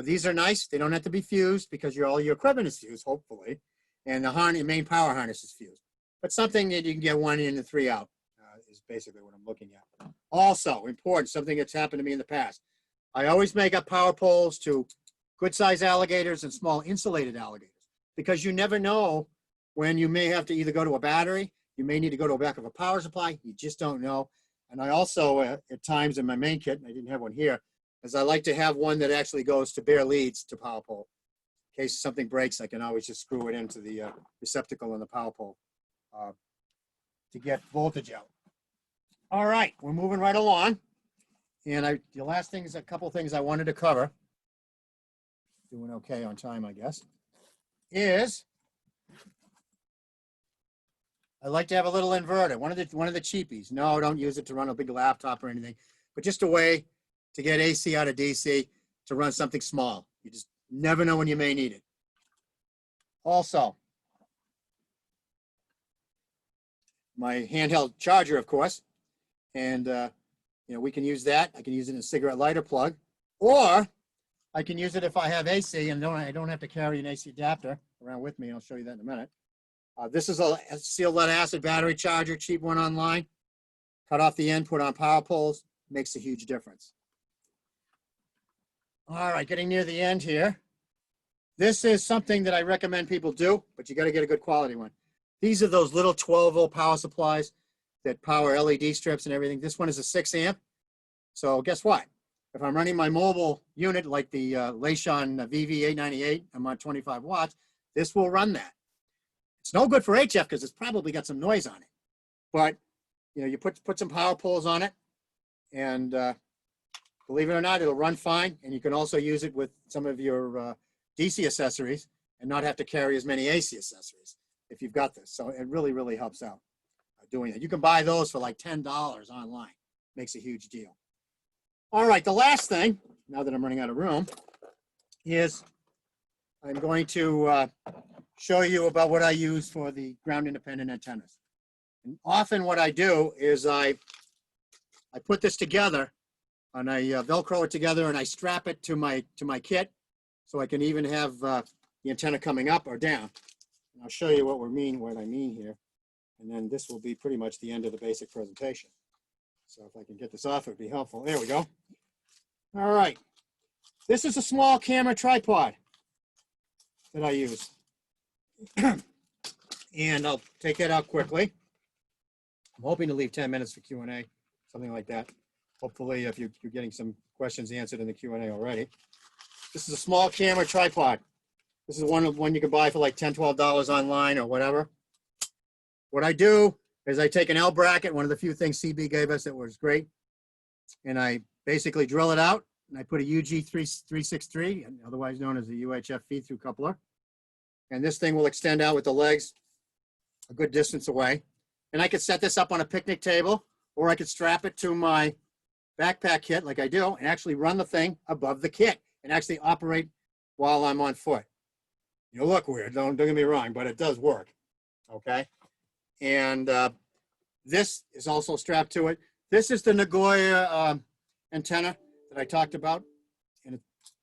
These are nice. They don't have to be fused because all your equipment is fused, hopefully, and the main power harness is fused. But something that you can get one in and three out is basically what I'm looking at. Also important, something that's happened to me in the past. I always make up power poles to good size alligators and small insulated alligators because you never know when you may have to either go to a battery, you may need to go to a back of a power supply, you just don't know. And I also, at times in my main kit, and I didn't have one here, is I like to have one that actually goes to bare leads to power pole. In case something breaks, I can always just screw it into the receptacle in the power pole to get voltage out. All right, we're moving right along. And the last thing is a couple things I wanted to cover. Doing okay on time, I guess. Is I like to have a little inverter, one of the cheapies. No, don't use it to run a big laptop or anything, but just a way to get AC out of DC to run something small. You just never know when you may need it. Also, my handheld charger, of course, and you know, we can use that. I can use it in a cigarette lighter plug, or I can use it if I have AC and I don't have to carry an AC adapter around with me. I'll show you that in a minute. This is a sealed lead acid battery charger, cheap one online. Cut off the end, put on power poles, makes a huge difference. All right, getting near the end here. This is something that I recommend people do, but you got to get a good quality one. These are those little 12-volt power supplies that power LED strips and everything. This one is a 6 amp. So guess what? If I'm running my mobile unit like the Leishon VV898, I'm on 25 watts, this will run that. It's no good for HF because it's probably got some noise on it. But you know, you put some power poles on it, and believe it or not, it'll run fine. And you can also use it with some of your DC accessories and not have to carry as many AC accessories if you've got this. So it really, really helps out doing that. You can buy those for like $10 online. Makes a huge deal. All right, the last thing, now that I'm running out of room, is I'm going to show you about what I use for the ground independent antennas. And often what I do is I put this together and I Velcro it together and I strap it to my kit so I can even have the antenna coming up or down. And I'll show you what I mean here. And then this will be pretty much the end of the basic presentation. So if I can get this off, it would be helpful. There we go. All right. This is a small camera tripod that I use. And I'll take that out quickly. I'm hoping to leave 10 minutes for Q&A, something like that. Hopefully, if you're getting some questions answered in the Q&A already. This is a small camera tripod. This is one you can buy for like $10, $12 online or whatever. What I do is I take an L bracket, one of the few things CB gave us that was great, and I basically drill it out, and I put a UG363, otherwise known as the UHF feed-through coupler. And this thing will extend out with the legs a good distance away. And I could set this up on a picnic table, or I could strap it to my backpack kit like I do, and actually run the thing above the kit and actually operate while I'm on foot. You'll look weird, don't get me wrong, but it does work, okay? And this is also strapped to it. This is the Nagoya antenna that I talked about, and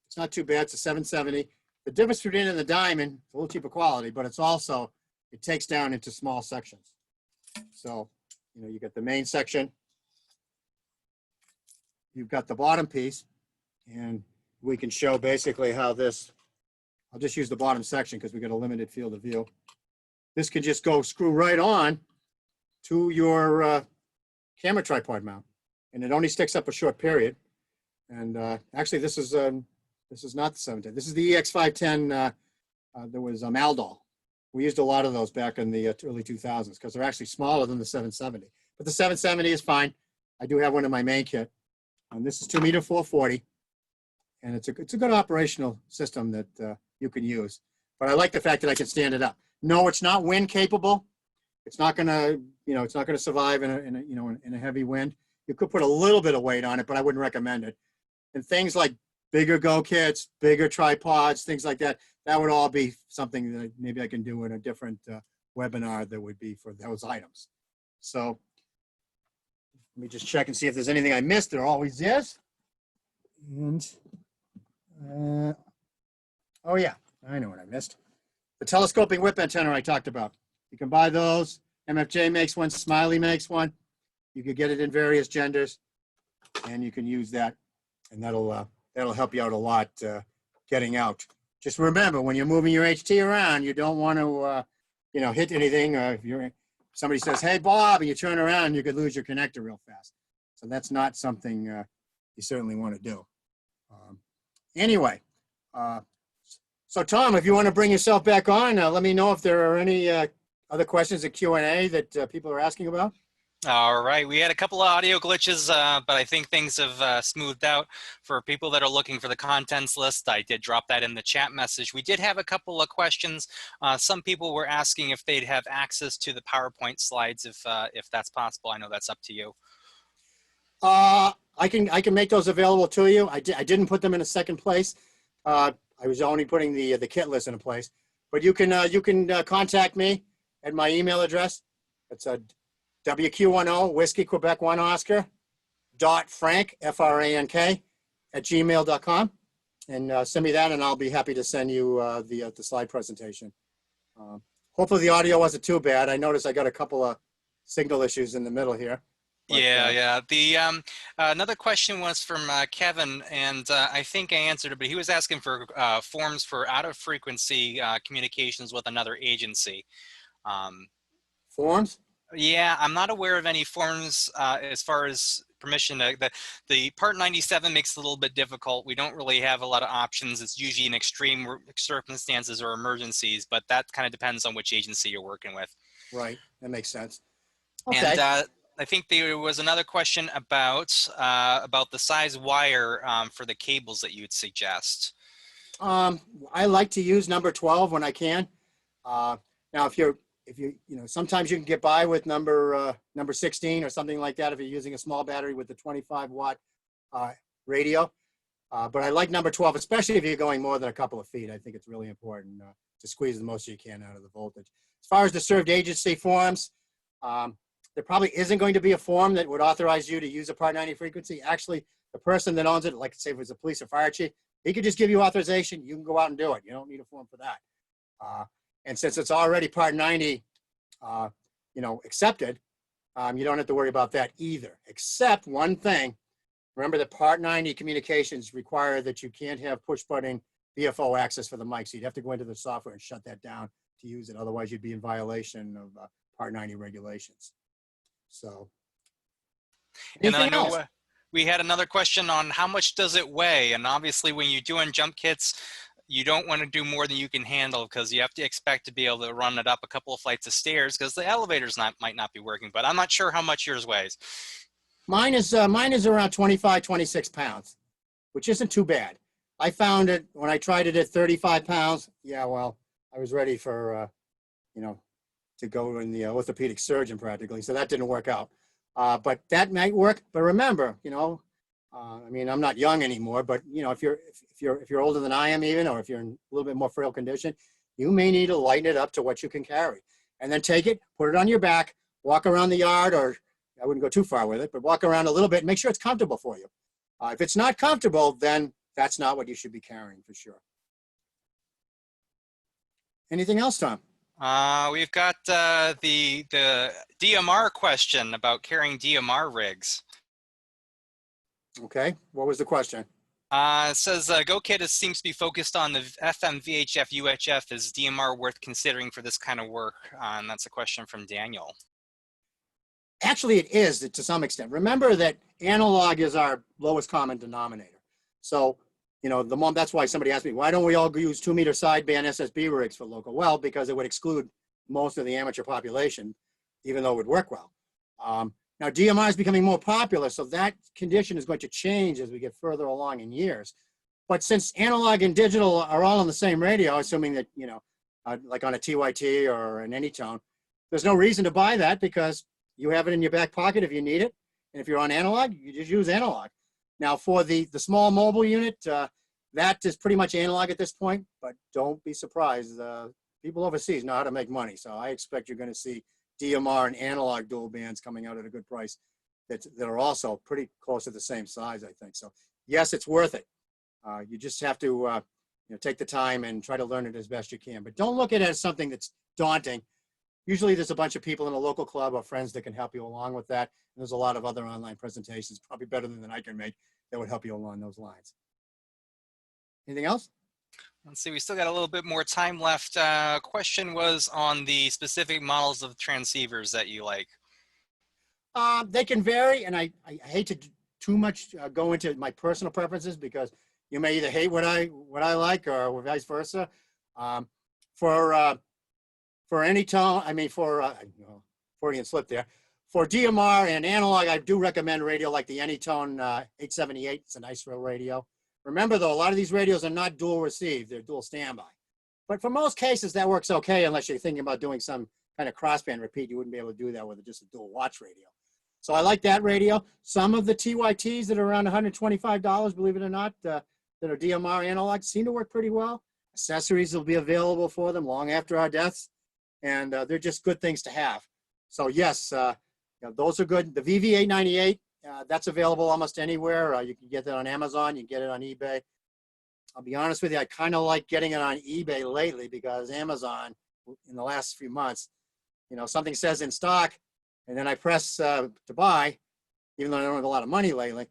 it's not too bad. It's a 770. The difference between it and the Diamond, it's a little cheaper quality, but it's also, it takes down into small sections. So, you know, you get the main section, you've got the bottom piece, and we can show basically how this, I'll just use the bottom section because we got a limited field of view. This can just go screw right on to your camera tripod mount, and it only sticks up a short period. And actually, this is not the 710. This is the EX510. There was Aldol. We used a lot of those back in the early 2000s because they're actually smaller than the 770. But the 770 is fine. I do have one in my main kit. This is 2 × 440, and it's a good operational system that you can use. But I like the fact that I can stand it up. No, it's not wind capable. It's not gonna, it's not gonna survive in a heavy wind. You could put a little bit of weight on it, but I wouldn't recommend it. And things like bigger Go kits, bigger tripods, things like that, that would all be something that maybe I can do in a different webinar that would be for those items. So let me just check and see if there's anything I missed. There always is. And, oh yeah, I know what I missed. The telescoping whip antenna I talked about. You can buy those. MFJ makes one, Smiley makes one. You can get it in various genders, and you can use that, and that'll help you out a lot getting out. Just remember, when you're moving your HT around, you don't want to, hit anything. If somebody says, "Hey, Bob," and you turn around, you could lose your connector real fast. So that's not something you certainly want to do. Anyway, so Tom, if you want to bring yourself back on, let me know if there are any other questions at Q&A that people are asking about. All right, we had a couple of audio glitches, but I think things have smoothed out. For people that are looking for the contents list, I did drop that in the chat message. We did have a couple of questions. Some people were asking if they'd have access to the PowerPoint slides, if that's possible. I know that's up to you. I can make those available to you. I didn't put them in a second place. I was only putting the kit list in a place. But you can contact me at my email address. It's WQ1O Whiskey Quebec 1 Oscar .Frank FRANK @gmail.com, and send me that, and I'll be happy to send you the slide presentation. Hopefully the audio wasn't too bad. I noticed I got a couple of signal issues in the middle here. But, yeah. The another question was from Kevin, and I think I answered it, but he was asking for forms for out-of-frequency communications with another agency. Forms? Yeah, I'm not aware of any forms as far as permission. The Part 97 makes it a little bit difficult. We don't really have a lot of options. It's usually in extreme circumstances or emergencies, but that kind of depends on which agency you're working with. Right, that makes sense. Okay. And I think there was another question about the size wire for the cables that you would suggest. I like to use number 12 when I can. Now, if you sometimes you can get by with number 16 or something like that if you're using a small battery with the 25-watt radio. But I like number 12, especially if you're going more than a couple of feet. I think it's really important to squeeze the most you can out of the voltage. As far as the served agency forms, there probably isn't going to be a form that would authorize you to use a Part 90 frequency. Actually, the person that owns it, like say if it was a police or fire chief, he could just give you authorization. You can go out and do it. You don't need a form for that. And since it's already Part 90, accepted, you don't have to worry about that either, except one thing. Remember that Part 90 communications require that you can't have push button VFO access for the mic. So you'd have to go into the software and shut that down to use it. Otherwise, you'd be in violation of Part 90 regulations. So, And I anything know else? we had another question on how much does it weigh? And obviously when you're doing jump kits, you don't want to do more than you can handle because you have to expect to be able to run it up a couple of flights of stairs because the elevators might not be working, but I'm not sure how much yours weighs. Mine is around 25, 26 pounds, which isn't too bad. I found it when I tried it at 35 pounds. Yeah, well, I was ready for, to go in the orthopedic surgeon practically. So that didn't work out. But that might work. But remember, I'm not young anymore, but if you're older than I am even, or if you're in a little bit more frail condition, you may need to lighten it up to what you can carry. And then take it, put it on your back, walk around the yard, or I wouldn't go too far with it, but walk around a little bit and make sure it's comfortable for you. If it's not comfortable, then that's not what you should be carrying for sure. Anything else, Tom? We've got the DMR question about carrying DMR rigs. Okay, what was the question? It says GoKit seems to be focused on the FM, VHF, UHF. Is DMR worth considering for this kind of work? And that's a question from Daniel. Actually, it is to some extent. Remember that analog is our lowest common denominator. So, that's why somebody asked me, why don't we all use 2-meter sideband SSB rigs for local? Well, because it would exclude most of the amateur population, even though it would work well. Now, DMR is becoming more popular, so that condition is going to change as we get further along in years. But since analog and digital are all on the same radio, assuming that, like on a TYT or an Anytone, there's no reason to buy that because you have it in your back pocket if you need it. And if you're on analog, you just use analog. Now, for the small mobile unit, that is pretty much analog at this point, but don't be surprised. People overseas know how to make money. So I expect you're going to see DMR and analog dual bands coming out at a good price that are also pretty close to the same size, I think. So yes, it's worth it. You just have to take the time and try to learn it as best you can. But don't look at it as something that's daunting. Usually there's a bunch of people in a local club or friends that can help you along with that. And there's a lot of other online presentations, probably better than I can make, that would help you along those lines. Anything else? Let's see, we still got a little bit more time left. Question was on the specific models of transceivers that you like. They can vary, and I hate to too much go into my personal preferences because you may either hate what I like or vice versa. For any tone, Freudian slip there. For DMR and analog, I do recommend a radio like the Anytone 878. It's a nice real radio. Remember, though, a lot of these radios are not dual receive. They're dual standby. But for most cases, that works okay unless you're thinking about doing some kind of crossband repeat. You wouldn't be able to do that with just a dual watch radio. So I like that radio. Some of the TYTs that are around $125, believe it or not, that are DMR analog seem to work pretty well. Accessories will be available for them long after our deaths. And they're just good things to have. So yes, those are good. The VV898, that's available almost anywhere. You can get that on Amazon. You can get it on eBay. I'll be honest with you, I kind of like getting it on eBay lately because Amazon, in the last few months, something says in stock, and then I press to buy, even though I don't have a lot of money lately,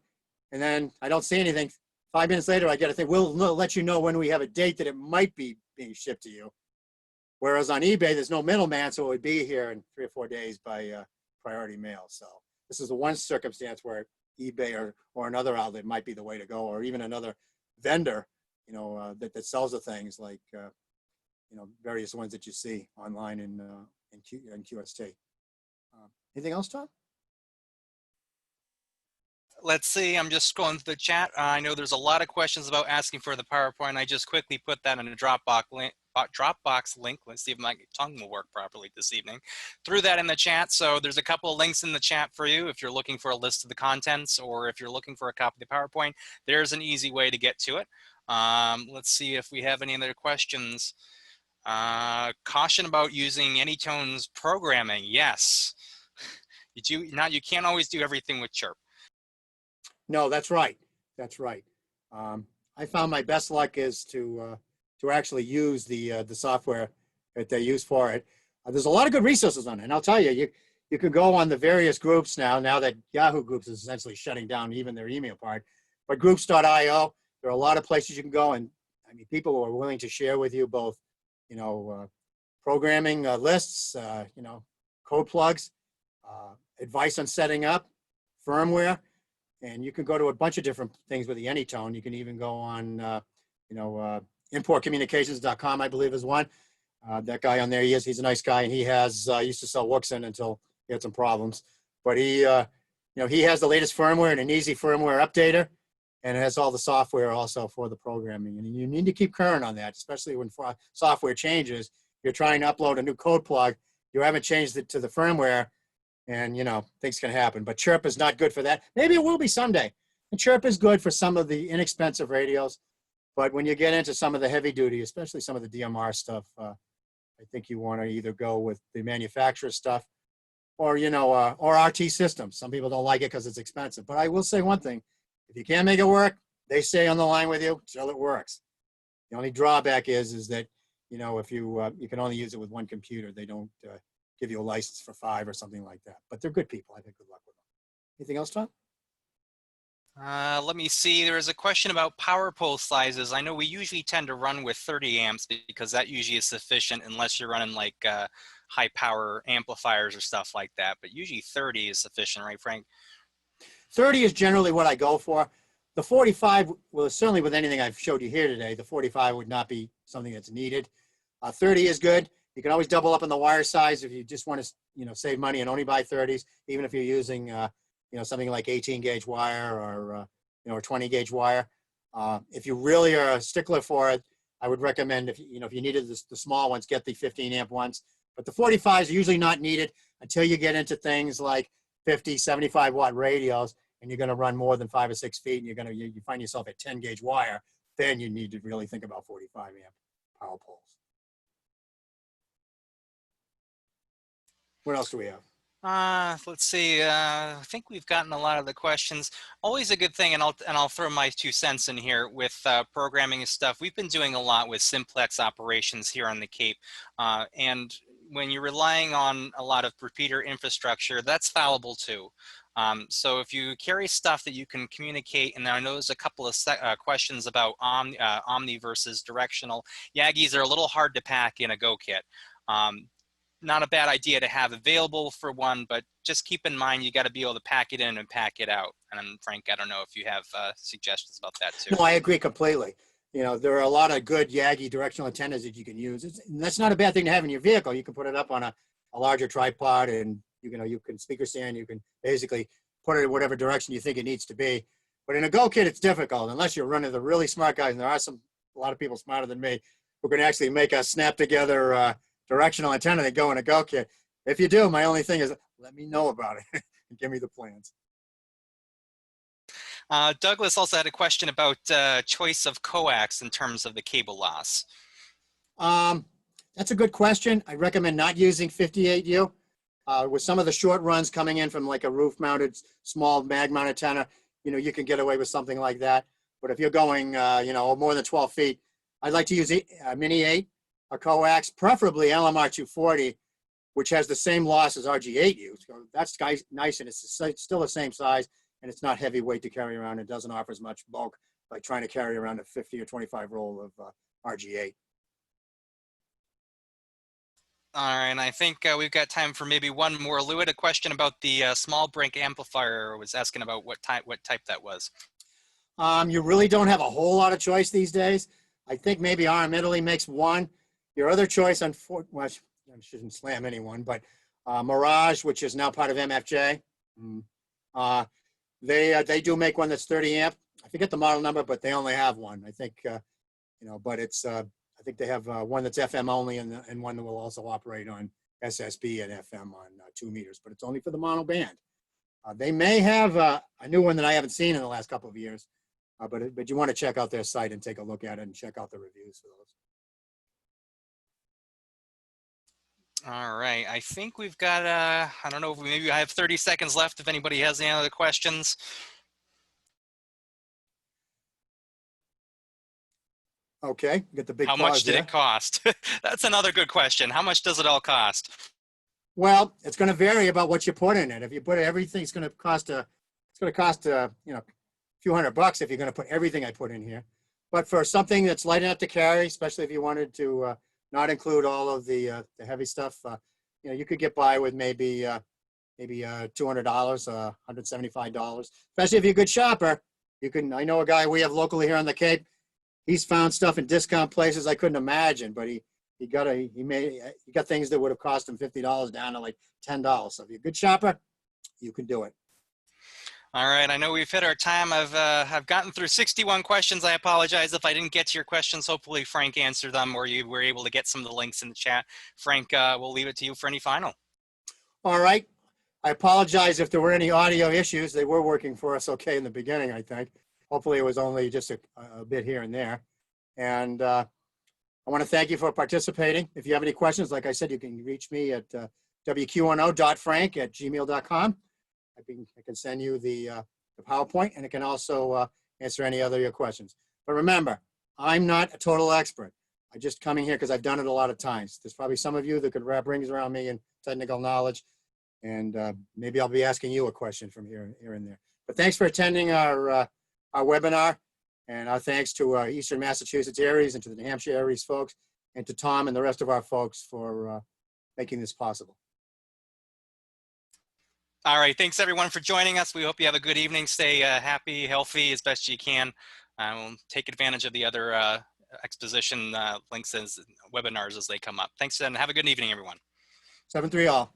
and then I don't see anything. 5 minutes later, I get a thing. We'll let you know when we have a date that it might be being shipped to you. Whereas on eBay, there's no middleman, so it would be here in 3 or 4 days by priority mail. So this is the one circumstance where eBay or another outlet might be the way to go, or even another vendor, that sells the things like, various ones that you see online in QST. Anything else, Tom? Let's see, I'm just scrolling through the chat. I know there's a lot of questions about asking for the PowerPoint. I just quickly put that in a Dropbox link. Let's see if my tongue will work properly this evening. Threw that in the chat. So there's a couple of links in the chat for you if you're looking for a list of the contents or if you're looking for a copy of the PowerPoint. There's an easy way to get to it. Let's see if we have any other questions. Caution about using Anytone's programming. Yes. You can't always do everything with Chirp. No, that's right. That's right. I found my best luck is to actually use the software that they use for it. There's a lot of good resources on it, and I'll tell you, you can go on the various groups now that Yahoo Groups is essentially shutting down even their email part. But groups.io, there are a lot of places you can go, and I mean, people who are willing to share with you both, programming lists, code plugs, advice on setting up, firmware, and you can go to a bunch of different things with the Anytone. You can even go on, importcommunications.com, I believe is one. That guy on there, he's a nice guy, and he used to sell Wixen until he had some problems. But he has the latest firmware and an easy firmware updater, and it has all the software also for the programming. And you need to keep current on that, especially when software changes. You're trying to upload a new code plug, you haven't changed it to the firmware, and things can happen. But Chirp is not good for that. Maybe it will be someday. And Chirp is good for some of the inexpensive radios, but when you get into some of the heavy duty, especially some of the DMR stuff, I think you want to either go with the manufacturer stuff or RT systems. Some people don't like it because it's expensive. But I will say one thing: if you can't make it work, they stay on the line with you till it works. The only drawback is that if you can only use it with one computer, they don't give you a license for 5 or something like that. But they're good people. I've had good luck with them. Anything else, Tom? Let me see. There is a question about power pole sizes. I know we usually tend to run with 30 amps because that usually is sufficient unless you're running like high power amplifiers or stuff like that. But usually 30 is sufficient, right, Frank? 30 is generally what I go for. The 45, well, certainly with anything I've showed you here today, the 45 would not be something that's needed. 30 is good. You can always double up on the wire size if you just want to, save money and only buy 30s, even if you're using, something like 18 gauge wire or 20 gauge wire. If you really are a stickler for it, I would recommend if you needed the small ones, get the 15 amp ones. But the 45s are usually not needed until you get into things like 50, 75 watt radios, and you're going to run more than 5 or 6 feet, and you find yourself at 10 gauge wire. Then you need to really think about 45 amp power poles. What else do we have? Let's see. I think we've gotten a lot of the questions. Always a good thing, and I'll throw my 2 cents in here with programming and stuff. We've been doing a lot with simplex operations here on the Cape, and when you're relying on a lot of repeater infrastructure, that's fallible too. So if you carry stuff that you can communicate, and I know there's a couple of questions about omni versus directional. Yagis are a little hard to pack in a Go kit. Not a bad idea to have available for one, but just keep in mind you got to be able to pack it in and pack it out. And Frank, I don't know if you have suggestions about that too. No, I agree completely. There are a lot of good Yagi directional antennas that you can use. That's not a bad thing to have in your vehicle. You can put it up on a larger tripod, and you can speaker stand. You can basically put it in whatever direction you think it needs to be. But in a Go kit, it's difficult unless you're running the really smart guys. And there are a lot of people smarter than me who can actually make a snap together directional antenna that go in a Go kit. If you do, my only thing is let me know about it and give me the plans. Douglas also had a question about choice of coax in terms of the cable loss. That's a good question. I recommend not using 58U. With some of the short runs coming in from like a roof-mounted small mag-mount antenna, you can get away with something like that. But if you're going, more than 12 feet, I'd like to use a Mini 8, a coax, preferably LMR 240, which has the same loss as RG8U. So that's nice, and it's still the same size, and it's not heavyweight to carry around. It doesn't offer as much bulk like trying to carry around a 50 or 25 roll of RG8. All right, and I think we've got time for maybe one more. Lou had a question about the small brink amplifier. Was asking about what type that was. You really don't have a whole lot of choice these days. I think maybe RM Italy makes one. Your other choice, well, I shouldn't slam anyone, but Mirage, which is now part of MFJ, they do make one that's 30 amp. I forget the model number, but they only have one. I think, but it's, I think they have one that's FM only and one that will also operate on SSB and FM on 2 meters, but it's only for the mono band. They may have a new one that I haven't seen in the last couple of years, but you want to check out their site and take a look at it and check out the reviews for those. All right. I think we've got, I don't know, if maybe I have 30 seconds left if anybody has any other questions. Okay, get the big How much pause did there. it cost? That's another good question. How much does it all cost? Well, it's going to vary about what you put in it. If you put everything, it's going to cost you know, a few $100 if you're going to put everything I put in here. But for something that's light enough to carry, especially if you wanted to not include all of the heavy stuff, you know, you could get by with maybe $200, $175. Especially if you're a good shopper, you can. I know a guy we have locally here on the Cape. He's found stuff in discount places I couldn't imagine, but he got things that would have cost him $50 down to like $10. So if you're a good shopper, you can do it. All right, I know we've hit our time. I've gotten through 61 questions. I apologize if I didn't get to your questions. Hopefully Frank answered them, or you were able to get some of the links in the chat. Frank, we'll leave it to you for any final. All right. I apologize if there were any audio issues. They were working for us okay in the beginning, I think. Hopefully it was only just a bit here and there. And I want to thank you for participating. If you have any questions, like I said, you can reach me at WQ1O.frank@gmail.com. I can send you the PowerPoint, and it can also answer any other of your questions. But remember, I'm not a total expert. I'm just coming here because I've done it a lot of times. There's probably some of you that could wrap rings around me in technical knowledge, and maybe I'll be asking you a question from here and there. But thanks for attending our webinar, and our thanks to Eastern Massachusetts Aries and to the New Hampshire Aries folks, and to Tom and the rest of our folks for making this possible. All right, thanks everyone for joining us. We hope you have a good evening. Stay happy, healthy as best you can. We'll take advantage of the other exposition links as webinars as they come up. Thanks, and have a good evening, everyone. 7-3 all.